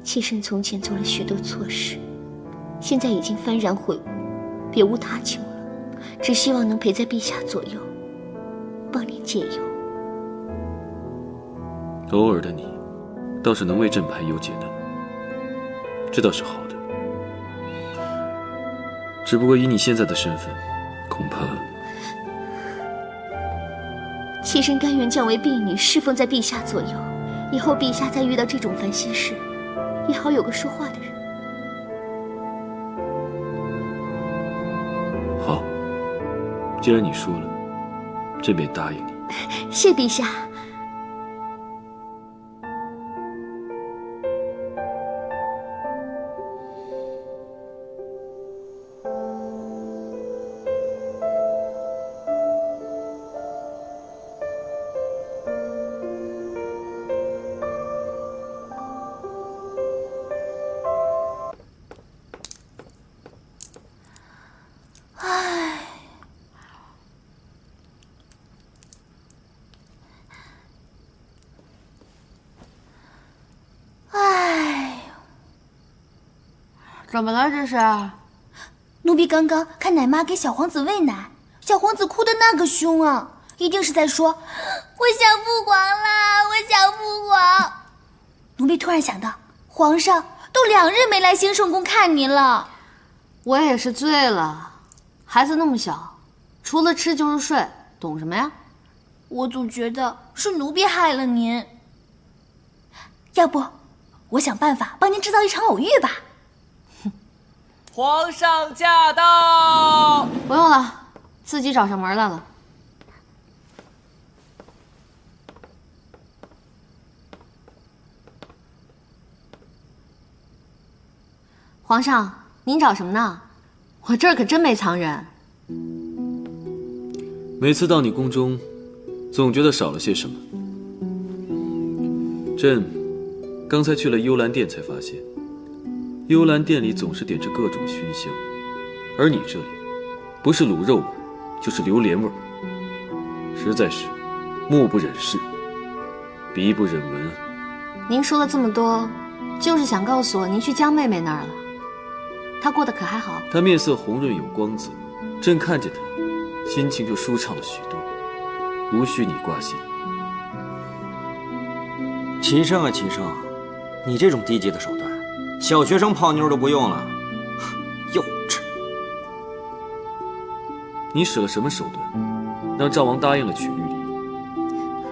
[SPEAKER 5] 妾身从前做了许多错事，现在已经幡然悔悟，别无他求了，只希望能陪在陛下左右，帮你解忧。
[SPEAKER 2] 偶尔的你，倒是能为朕排忧解难，这倒是好的。只不过以你现在的身份，恐怕……
[SPEAKER 5] 妾身甘愿降为婢女，侍奉在陛下左右，以后陛下再遇到这种烦心事，也好有个说话的人。
[SPEAKER 2] 好，既然你说了，朕便答应你。
[SPEAKER 5] 谢陛下。
[SPEAKER 3] 怎么了这是？
[SPEAKER 4] 奴婢刚刚看奶妈给小皇子喂奶，小皇子哭得那个凶啊，一定是在说我想父皇啦，我想父皇。奴婢突然想到，皇上都2日没来兴圣宫看您了。
[SPEAKER 3] 我也是醉了，孩子那么小，除了吃就是睡，懂什么呀？
[SPEAKER 4] 我总觉得是奴婢害了您。要不，我想办法帮您制造一场偶遇吧。
[SPEAKER 10] 皇上驾到！
[SPEAKER 3] 不用了，自己找上门来了。皇上，您找什么呢？我这儿可真没藏人。
[SPEAKER 2] 每次到你宫中，总觉得少了些什么。朕刚才去了幽兰殿，才发现。幽兰殿里总是点着各种熏香，而你这里不是卤肉味，就是榴莲味，实在是目不忍视，鼻不忍闻。
[SPEAKER 3] 您说了这么多，就是想告诉我您去江妹妹那儿了。她过得可还好？
[SPEAKER 2] 她面色红润有光泽，朕看见她，心情就舒畅了许多，无需你挂心。
[SPEAKER 9] 齐胜啊齐胜，你这种低级的手段，小学生泡妞都不用了，幼稚！
[SPEAKER 2] 你使了什么手段，让赵王答应了娶绿篱？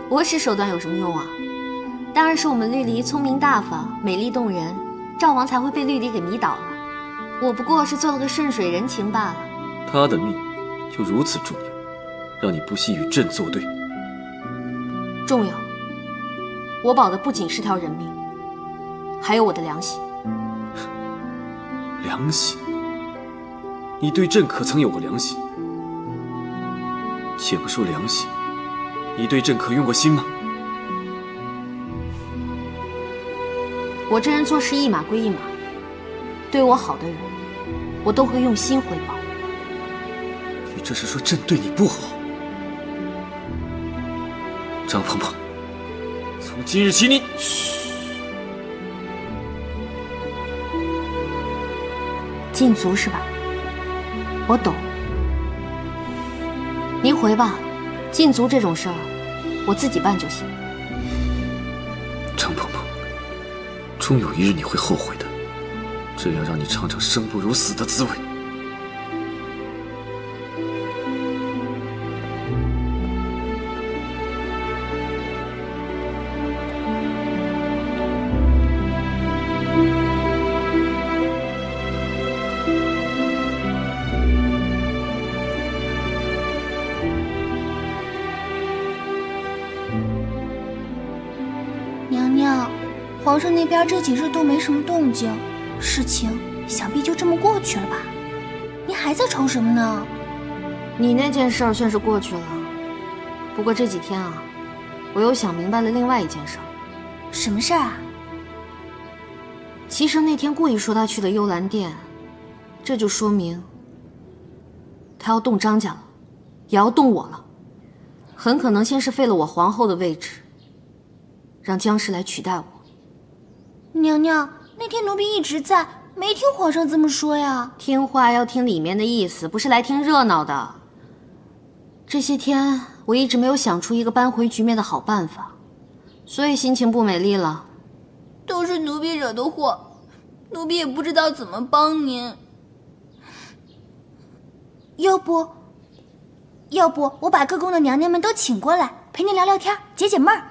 [SPEAKER 3] 我使手段有什么用啊？当然是我们绿篱聪明大方、美丽动人，赵王才会被绿篱给迷倒了。我不过是做了个顺水人情罢了。
[SPEAKER 2] 他的命就如此重要，让你不惜与朕作对。
[SPEAKER 3] 重要。我保的不仅是条人命，还有我的良心。
[SPEAKER 2] 良心？你对朕可曾有过良心？且不说良心，你对朕可用过心吗？
[SPEAKER 3] 我这人做事一码归一码，对我好的人，我都会用心回报。
[SPEAKER 2] 你这是说朕对你不好？张鹏鹏，从今日起你……
[SPEAKER 3] 禁足是吧？我懂。您回吧，禁足这种事儿，我自己办就行。
[SPEAKER 2] 张婆婆，终有一日你会后悔的，这要让你尝尝生不如死的滋味。
[SPEAKER 12] 娘娘，皇上那边这几日都没什么动静，事情想必就这么过去了吧？您还在愁什么呢？
[SPEAKER 3] 你那件事儿算是过去了，不过这几天啊，我又想明白了另外一件事儿。
[SPEAKER 12] 什么事儿啊？
[SPEAKER 3] 其实那天故意说他去了幽兰殿，这就说明他要动张家了，也要动我了。很可能先是废了我皇后的位置，让姜氏来取代我。
[SPEAKER 12] 娘娘，那天奴婢一直在，没听皇上这么说呀。
[SPEAKER 3] 听话要听里面的意思，不是来听热闹的。这些天我一直没有想出一个扳回局面的好办法，所以心情不美丽了。
[SPEAKER 4] 都是奴婢惹的祸，奴婢也不知道怎么帮您。
[SPEAKER 12] 要不我把各宫的娘娘们都请过来，陪您聊聊天，解解闷儿。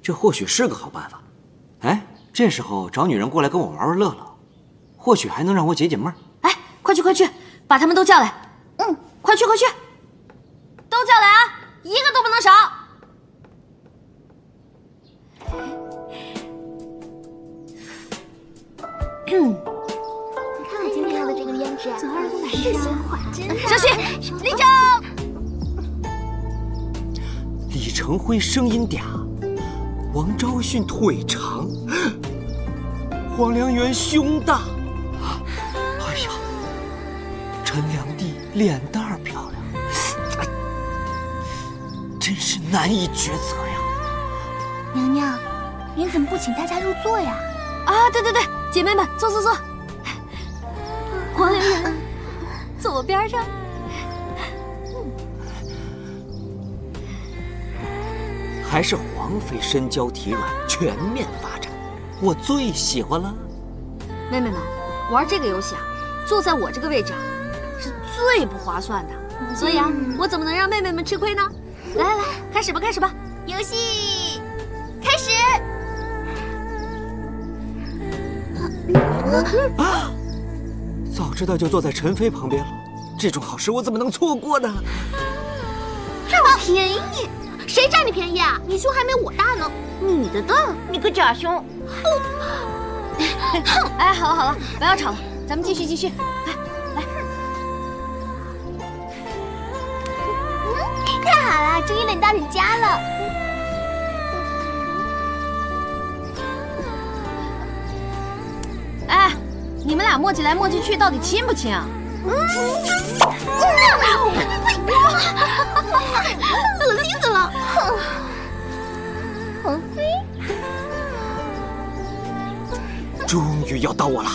[SPEAKER 9] 这或许是个好办法。哎，这时候找女人过来跟我玩玩乐乐，或许还能让我解解闷儿。
[SPEAKER 3] 哎，快去快去，把他们都叫来。嗯，快去快去，都叫来啊，一个都不能少。
[SPEAKER 12] 你看我今天的这个胭脂，左耳朵哪个鲜花？
[SPEAKER 3] 小心，立正。
[SPEAKER 9] 李成辉声音嗲，王昭训腿长，黄良源胸大。哎呀，陈良娣脸蛋儿漂亮，真是难以抉择呀。
[SPEAKER 12] 娘娘，您怎么不请大家入座呀？
[SPEAKER 3] 啊，对对对，姐妹们，坐坐坐。黄良源，坐我边上。
[SPEAKER 9] 还是皇妃身娇体软，全面发展，我最喜欢了。
[SPEAKER 3] 妹妹们，玩这个游戏啊，坐在我这个位置啊，是最不划算的。所以啊，我怎么能让妹妹们吃亏呢？来来来，开始吧，开始吧，
[SPEAKER 12] 游戏开始。
[SPEAKER 9] 啊！早知道就坐在陈妃旁边了，这种好事我怎么能错过呢？
[SPEAKER 12] 占我便宜！谁占你便宜啊？你胸还没我大呢！你的蛋，你个假胸！
[SPEAKER 3] 哎，好了好了，不要吵了，咱们继续继续。来来。
[SPEAKER 12] 太好了，终于轮到人家了。
[SPEAKER 3] 哎，你们俩磨叽来磨叽去，到底亲不亲啊？
[SPEAKER 12] 恶心死了！皇妃，
[SPEAKER 9] 终于要到我了。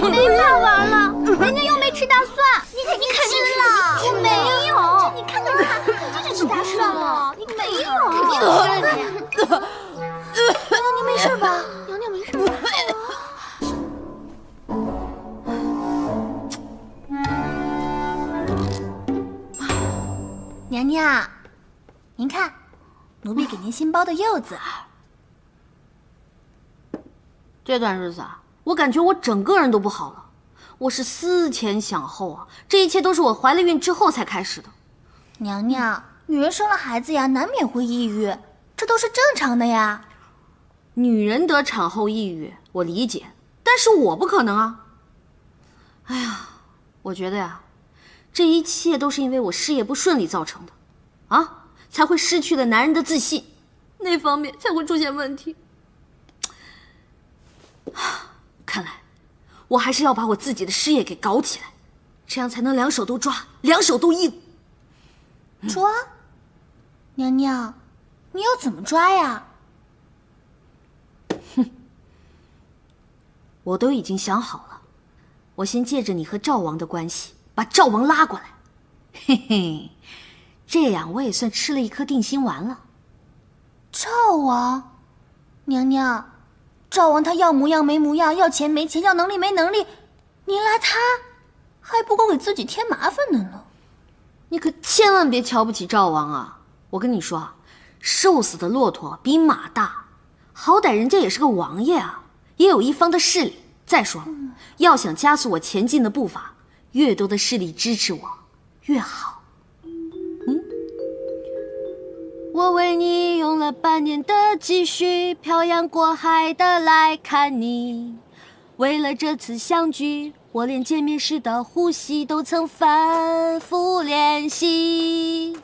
[SPEAKER 12] 没法玩了，人家又没吃大蒜，你肯定吃了。我没有，你看肯定是吃大蒜了。你没有，肯定是的。娘娘，您没事吧？娘娘没事吧？娘娘，您看，奴婢给您新包的柚子。
[SPEAKER 3] 这段日子啊，我感觉我整个人都不好了。我是思前想后啊，这一切都是我怀了孕之后才开始的。
[SPEAKER 12] 娘娘，女人生了孩子呀，难免会抑郁，这都是正常的呀。
[SPEAKER 3] 女人得产后抑郁，我理解，但是我不可能啊。哎呀，我觉得呀，这一切都是因为我事业不顺利造成的，啊，才会失去了男人的自信，那方面才会出现问题。看来我还是要把我自己的事业给搞起来，这样才能两手都抓，两手都硬。
[SPEAKER 12] 抓？娘娘，你要怎么抓呀？
[SPEAKER 3] 我都已经想好了，我先借着你和赵王的关系，把赵王拉过来，嘿嘿，这样我也算吃了一颗定心丸了。
[SPEAKER 12] 赵王，娘娘，赵王他要模样没模样，要钱没钱，要能力没能力，您拉他，还不够给自己添麻烦的呢。
[SPEAKER 3] 你可千万别瞧不起赵王啊！我跟你说，瘦死的骆驼比马大，好歹人家也是个王爷啊，也有一方的势力。再说了，要想加速我前进的步伐，越多的势力支持我，越好。我为你用了半年的积蓄，漂洋过海的来看你。为了这次相聚，我连见面时的呼吸都曾反复练习。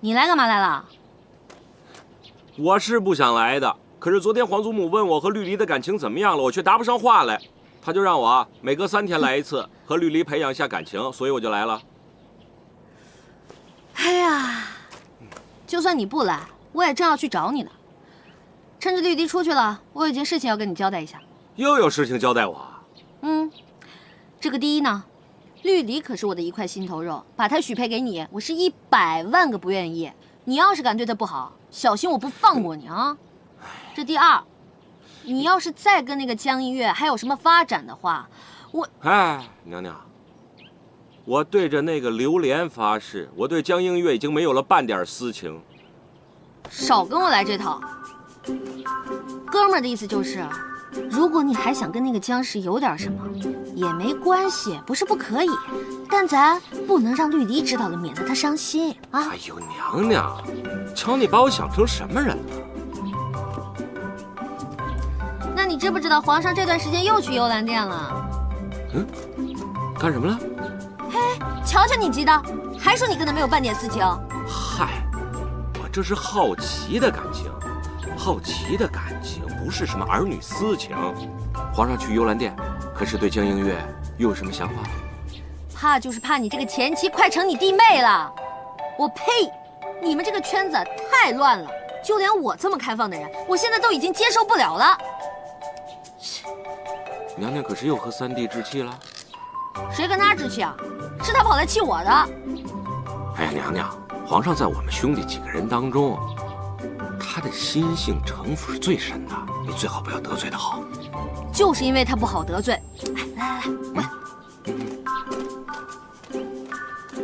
[SPEAKER 3] 你来干嘛来了？
[SPEAKER 7] 我是不想来的，可是昨天皇祖母问我和绿篱的感情怎么样了，我却答不上话来，他就让我每隔3天来一次，和绿篱培养一下感情，所以我就来了。
[SPEAKER 3] 哎呀，就算你不来，我也正要去找你呢。趁着绿篱出去了，我有件事情要跟你交代一下。
[SPEAKER 7] 又有事情交代我？
[SPEAKER 3] 这个第一呢，绿篱可是我的一块心头肉，把她许配给你，我是100万个不愿意。你要是敢对她不好，小心我不放过你啊！这第二，你要是再跟那个江一月还有什么发展的话，
[SPEAKER 7] 哎，娘娘，我对着那个榴莲发誓，我对江映月已经没有了半点私情。
[SPEAKER 3] 少跟我来这套。哥们儿的意思就是，如果你还想跟那个江氏有点什么，也没关系，不是不可以，但咱不能让绿篱知道了，免得她伤心啊！
[SPEAKER 7] 哎呦，娘娘，瞧你把我想成什么人了？
[SPEAKER 3] 那你知不知道皇上这段时间又去幽兰殿了？
[SPEAKER 7] 干什么了？
[SPEAKER 3] 嘿，瞧瞧你急的，还说你跟他没有半点私情。
[SPEAKER 7] 嗨，我这是好奇的感情，好奇的感情不是什么儿女私情。皇上去幽兰殿，可是对江映月又有什么想法？
[SPEAKER 3] 怕就是怕你这个前妻快成你弟妹了。我呸！你们这个圈子太乱了，就连我这么开放的人，我现在都已经接受不了了。
[SPEAKER 7] 娘娘可是又和三弟置气了？
[SPEAKER 3] 谁跟他置气啊？是他跑来气我的。
[SPEAKER 7] 哎呀，娘娘，皇上在我们兄弟几个人当中，他的心性城府是最深的，你最好不要得罪他好。
[SPEAKER 3] 就是因为他不好得罪。哎，来，过来。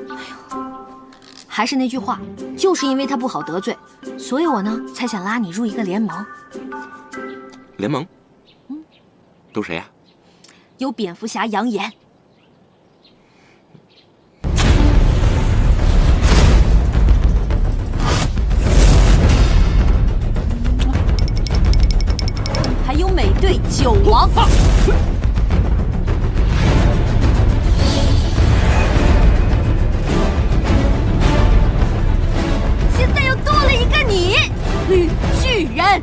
[SPEAKER 3] 哎呦，还是那句话，就是因为他不好得罪，所以我呢才想拉你入一个联盟。
[SPEAKER 7] 联盟？都谁呀？
[SPEAKER 3] 有蝙蝠侠杨言。还有美队九王。现在又多了一个你，绿巨人。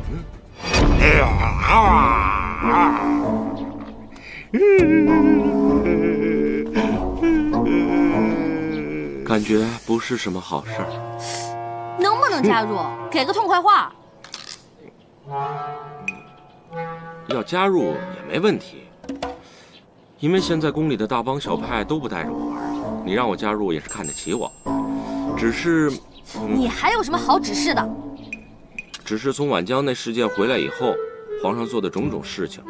[SPEAKER 7] 感觉不是什么好事儿。
[SPEAKER 3] 能不能加入？给个痛快话。
[SPEAKER 7] 要加入也没问题，因为现在宫里的大帮小派都不带着我玩，你让我加入也是看得起我。只是，
[SPEAKER 3] 你还有什么好指示的？
[SPEAKER 7] 只是从宛江那事件回来以后，皇上做的种种事情，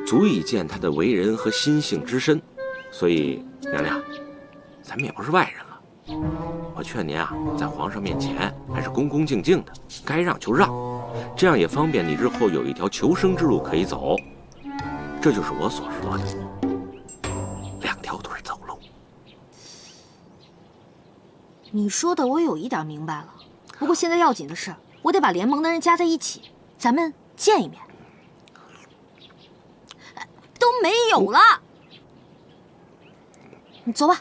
[SPEAKER 7] 足以见他的为人和心性之深。所以，娘娘，咱们也不是外人了，我劝您啊，在皇上面前还是恭恭敬敬的，该让就让，这样也方便你日后有一条求生之路可以走。这就是我所说的两条腿走路。
[SPEAKER 3] 你说的我有一点明白了，不过现在要紧的是，我得把联盟的人加在一起，咱们见一面。都没有了。你走吧。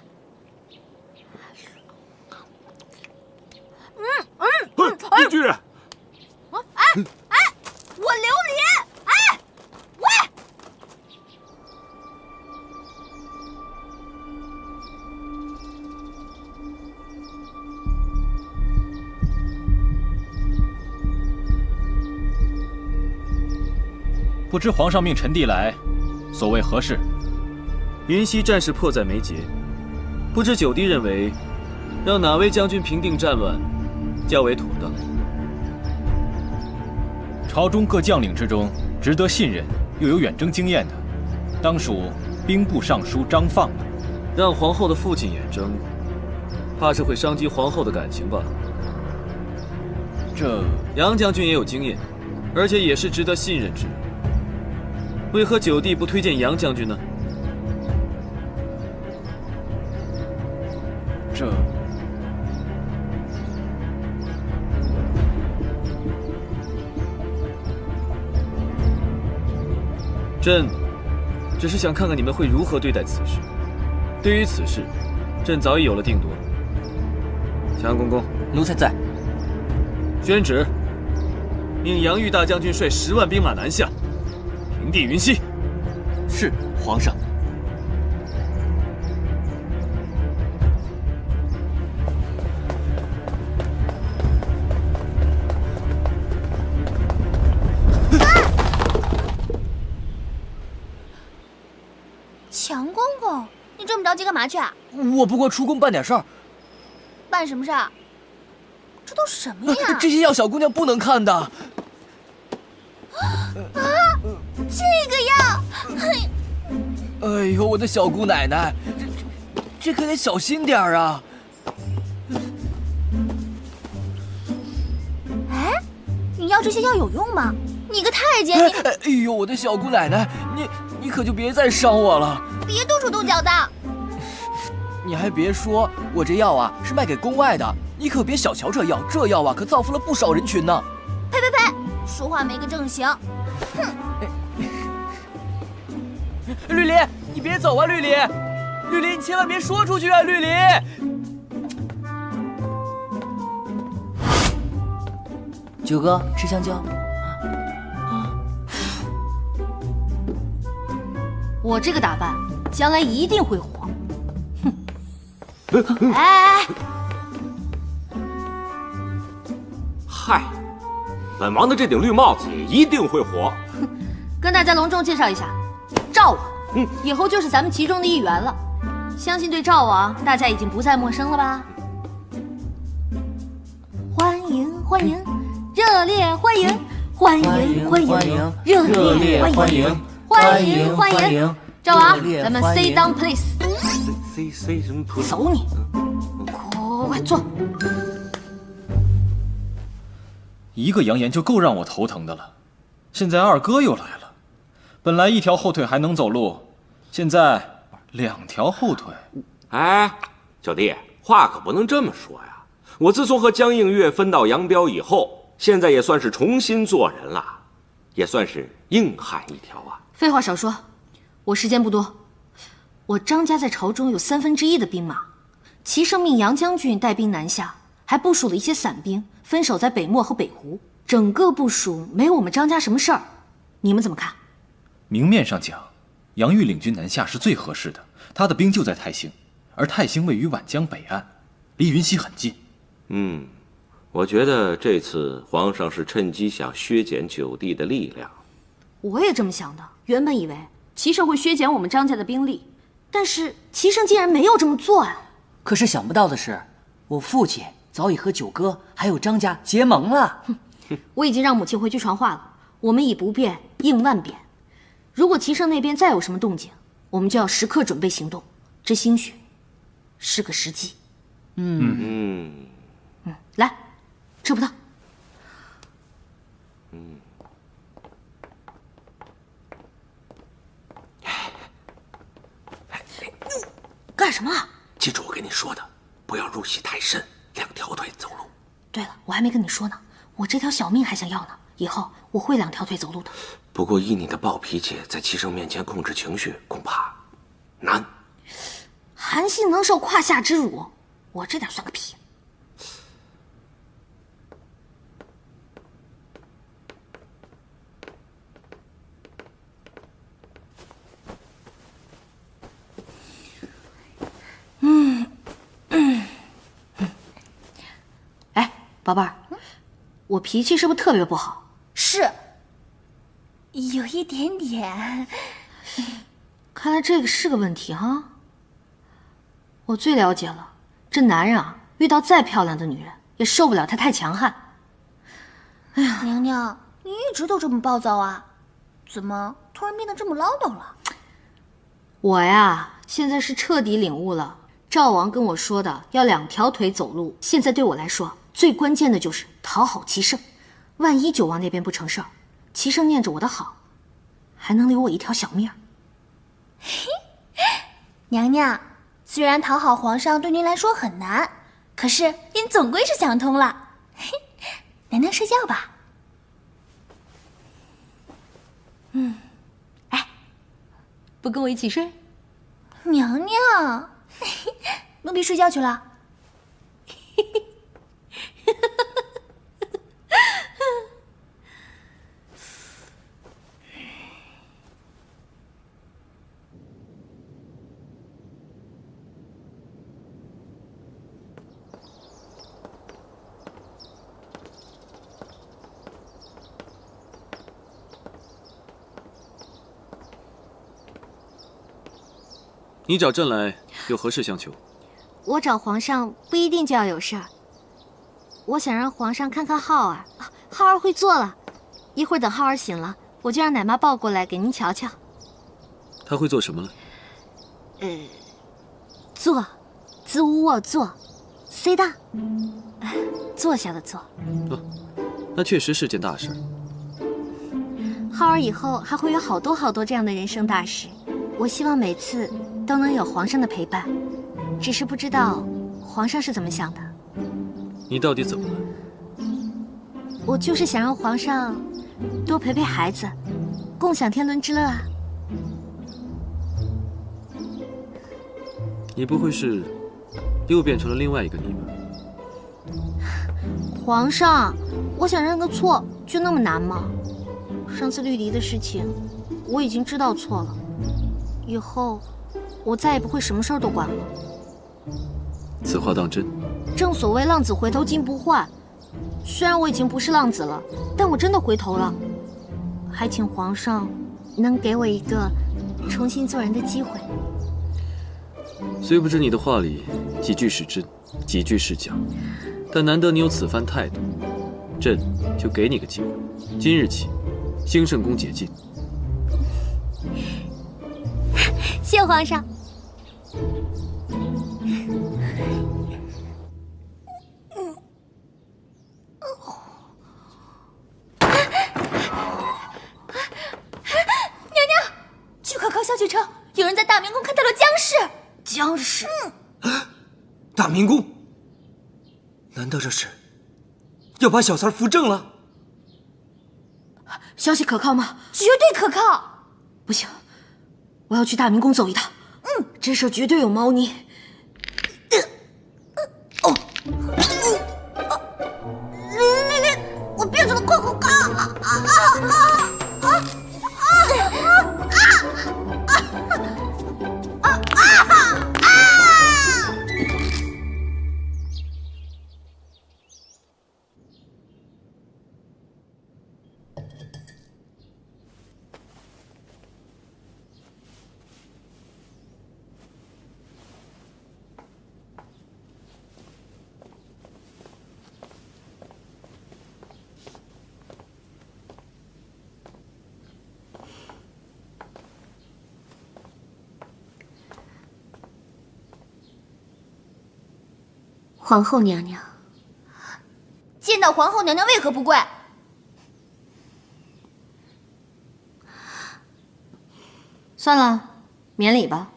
[SPEAKER 7] 李巨人，
[SPEAKER 12] 我琉璃，喂！
[SPEAKER 8] 不知皇上命臣弟来，所谓何事？
[SPEAKER 2] 云溪战事迫在眉睫，不知九弟认为，让哪位将军平定战乱较为妥当？
[SPEAKER 8] 朝中各将领之中，值得信任又有远征经验的，当属兵部尚书张放了。
[SPEAKER 2] 让皇后的父亲远征，怕是会伤及皇后的感情吧？
[SPEAKER 8] 这
[SPEAKER 2] 杨将军也有经验，而且也是值得信任之人。为何九弟不推荐杨将军呢？朕只是想看看你们会如何对待此事。对于此事，朕早已有了定夺。强公公，
[SPEAKER 11] 奴才在。
[SPEAKER 2] 宣旨，命杨玉大将军率10万兵马南下，平地云溪。
[SPEAKER 11] 是，皇上。
[SPEAKER 12] 强公公，你这么着急干嘛去啊？
[SPEAKER 11] 我不过出宫办点事儿。
[SPEAKER 12] 办什么事儿？这都什么呀？
[SPEAKER 11] 这些药小姑娘不能看的。
[SPEAKER 12] 啊，这个药！
[SPEAKER 11] 哎呦，我的小姑奶奶，这可得小心点儿啊！
[SPEAKER 12] 哎，你要这些药有用吗？你个太监，你……
[SPEAKER 11] 哎呦，我的小姑奶奶，你可就别再伤我了。
[SPEAKER 12] 别动手动脚的。
[SPEAKER 11] 你还别说，我这药啊是卖给宫外的，你可别小瞧这药，这药啊可造福了不少人群呢。
[SPEAKER 12] 呸呸呸，说话没个正形。哼！
[SPEAKER 11] 绿篱，你别走啊，绿篱！绿篱，你千万别说出去啊，绿篱！九哥，吃香蕉。
[SPEAKER 3] 我这个打扮，将来一定会火。
[SPEAKER 12] 哼！哎！
[SPEAKER 7] 嗨，本王的这顶绿帽子也一定会火。
[SPEAKER 3] 跟大家隆重介绍一下，赵王，以后就是咱们其中的一员了。相信对赵王大家已经不再陌生了吧？欢迎欢迎，热烈欢迎！欢迎欢迎，热烈欢迎！欢迎欢迎，赵王，咱们 sit down please。sit 什么 please？ 走你！快坐。
[SPEAKER 8] 一个扬言就够让我头疼的了，现在二哥又来了。本来一条后腿还能走路，现在2条后腿。
[SPEAKER 7] 哎，小弟，话可不能这么说呀！我自从和江映月分道扬镳以后，现在也算是重新做人了，也算是硬汉一条啊。
[SPEAKER 3] 废话少说，我时间不多。我张家在朝中有1/3的兵马，齐胜命杨将军带兵南下，还部署了一些散兵，分守在北漠和北湖。整个部署没有我们张家什么事儿，你们怎么看？
[SPEAKER 8] 明面上讲，杨玉领军南下是最合适的，他的兵就在泰兴，而泰兴位于皖江北岸，离云溪很近。
[SPEAKER 7] 我觉得这次皇上是趁机想削减九弟的力量。
[SPEAKER 3] 我也这么想的，原本以为齐胜会削减我们张家的兵力，但是齐胜竟然没有这么做呀。
[SPEAKER 11] 可是想不到的是，我父亲早已和九哥还有张家结盟了。
[SPEAKER 3] 我已经让母亲回去传话了，我们以不变应万变。如果齐胜那边再有什么动静，我们就要时刻准备行动。这兴许是个时机。来，吃葡萄。干什么啊？
[SPEAKER 7] 记住我跟你说的，不要入戏太深，2条腿走路。
[SPEAKER 3] 对了，我还没跟你说呢，我这条小命还想要呢，以后我会2条腿走路的。
[SPEAKER 7] 不过以你的暴脾气，在齐胜面前控制情绪恐怕难。
[SPEAKER 3] 韩信能受胯下之辱，我这点算个屁。哎，宝贝儿，我脾气是不是特别不好？
[SPEAKER 12] 是，有一点点。
[SPEAKER 3] 看来这个是个问题哈。我最了解了，这男人啊，遇到再漂亮的女人也受不了她太强悍。哎呀，
[SPEAKER 12] 娘娘，你一直都这么暴躁啊？怎么突然变得这么唠叨了？
[SPEAKER 3] 我呀，现在是彻底领悟了赵王跟我说的要2条腿走路。现在对我来说，最关键的就是讨好齐胜。万一九王那边不成事儿，齐胜念着我的好，还能留我一条小命儿。
[SPEAKER 12] 娘娘，虽然讨好皇上对您来说很难，可是您总归是想通了。娘娘睡觉吧。
[SPEAKER 3] 哎，不跟我一起睡？
[SPEAKER 12] 娘娘，奴婢睡觉去了。
[SPEAKER 2] 你找朕来有何事相求？
[SPEAKER 3] 我找皇上不一定就要有事儿。我想让皇上看看浩儿，浩儿会做了。一会儿等浩儿醒了，我就让奶妈抱过来给您瞧瞧。
[SPEAKER 2] 他会做什么呢？
[SPEAKER 3] 坐，子午我坐，C 大，坐下的坐。
[SPEAKER 2] 那确实是件大事。
[SPEAKER 3] 浩儿以后还会有好多好多这样的人生大事。我希望每次都能有皇上的陪伴，只是不知道皇上是怎么想的。
[SPEAKER 2] 你到底怎么了？
[SPEAKER 3] 我就是想让皇上多陪陪孩子，共享天伦之乐啊。
[SPEAKER 2] 你不会是又变成了另外一个你吧？
[SPEAKER 3] 皇上，我想认个错，就那么难吗？上次绿篱的事情，我已经知道错了，以后我再也不会什么事儿都管了。
[SPEAKER 2] 此话当真？
[SPEAKER 3] 正所谓浪子回头金不换，虽然我已经不是浪子了，但我真的回头了。还请皇上能给我一个重新做人的机会。
[SPEAKER 2] 虽不知你的话里几句是真，几句是假，但难得你有此番态度，朕就给你个机会。今日起，兴圣宫解禁。
[SPEAKER 3] 谢皇上。
[SPEAKER 12] 娘娘，据可靠消息称，有人在大明宫看到了僵尸。
[SPEAKER 3] 僵尸？
[SPEAKER 9] 大明宫？难道这是要把小三扶正了？
[SPEAKER 3] 消息可靠吗？
[SPEAKER 12] 绝对可靠。
[SPEAKER 3] 不行，我要去大明宫走一趟。这事儿绝对有猫腻。
[SPEAKER 12] 我变成了快快卡！
[SPEAKER 5] 皇后娘娘，
[SPEAKER 12] 见到皇后娘娘为何不跪？
[SPEAKER 3] 算了，免礼吧。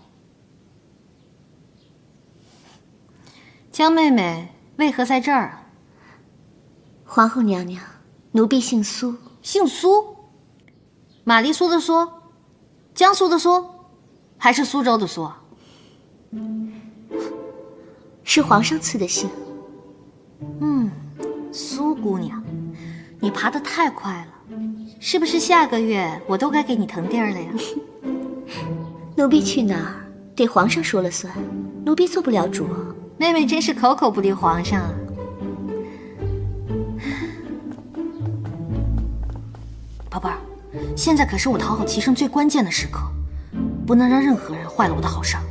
[SPEAKER 3] 江妹妹为何在这儿啊？
[SPEAKER 5] 皇后娘娘，奴婢姓苏。
[SPEAKER 3] 姓苏？玛丽苏的苏？江苏的苏？还是苏州的苏？
[SPEAKER 5] 是皇上赐的信。
[SPEAKER 3] 苏姑娘，你爬得太快了，是不是下个月我都该给你腾地儿了呀？
[SPEAKER 5] 奴婢去哪儿得皇上说了算，奴婢做不了主。
[SPEAKER 3] 妹妹真是口口不离皇上啊！宝贝儿，现在可是我讨好齐生最关键的时刻，不能让任何人坏了我的好事儿。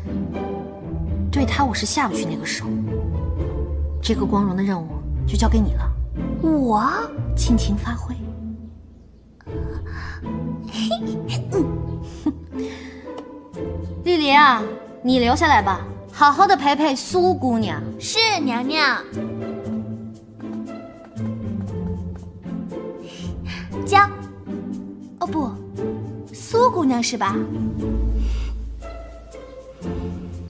[SPEAKER 3] 对他我是下不去那个手，这个光荣的任务就交给你了。
[SPEAKER 5] 我
[SPEAKER 3] 尽情发挥。丽丽啊，你留下来吧，好好的陪陪苏姑娘。
[SPEAKER 12] 是娘娘。江，哦不，苏姑娘是吧？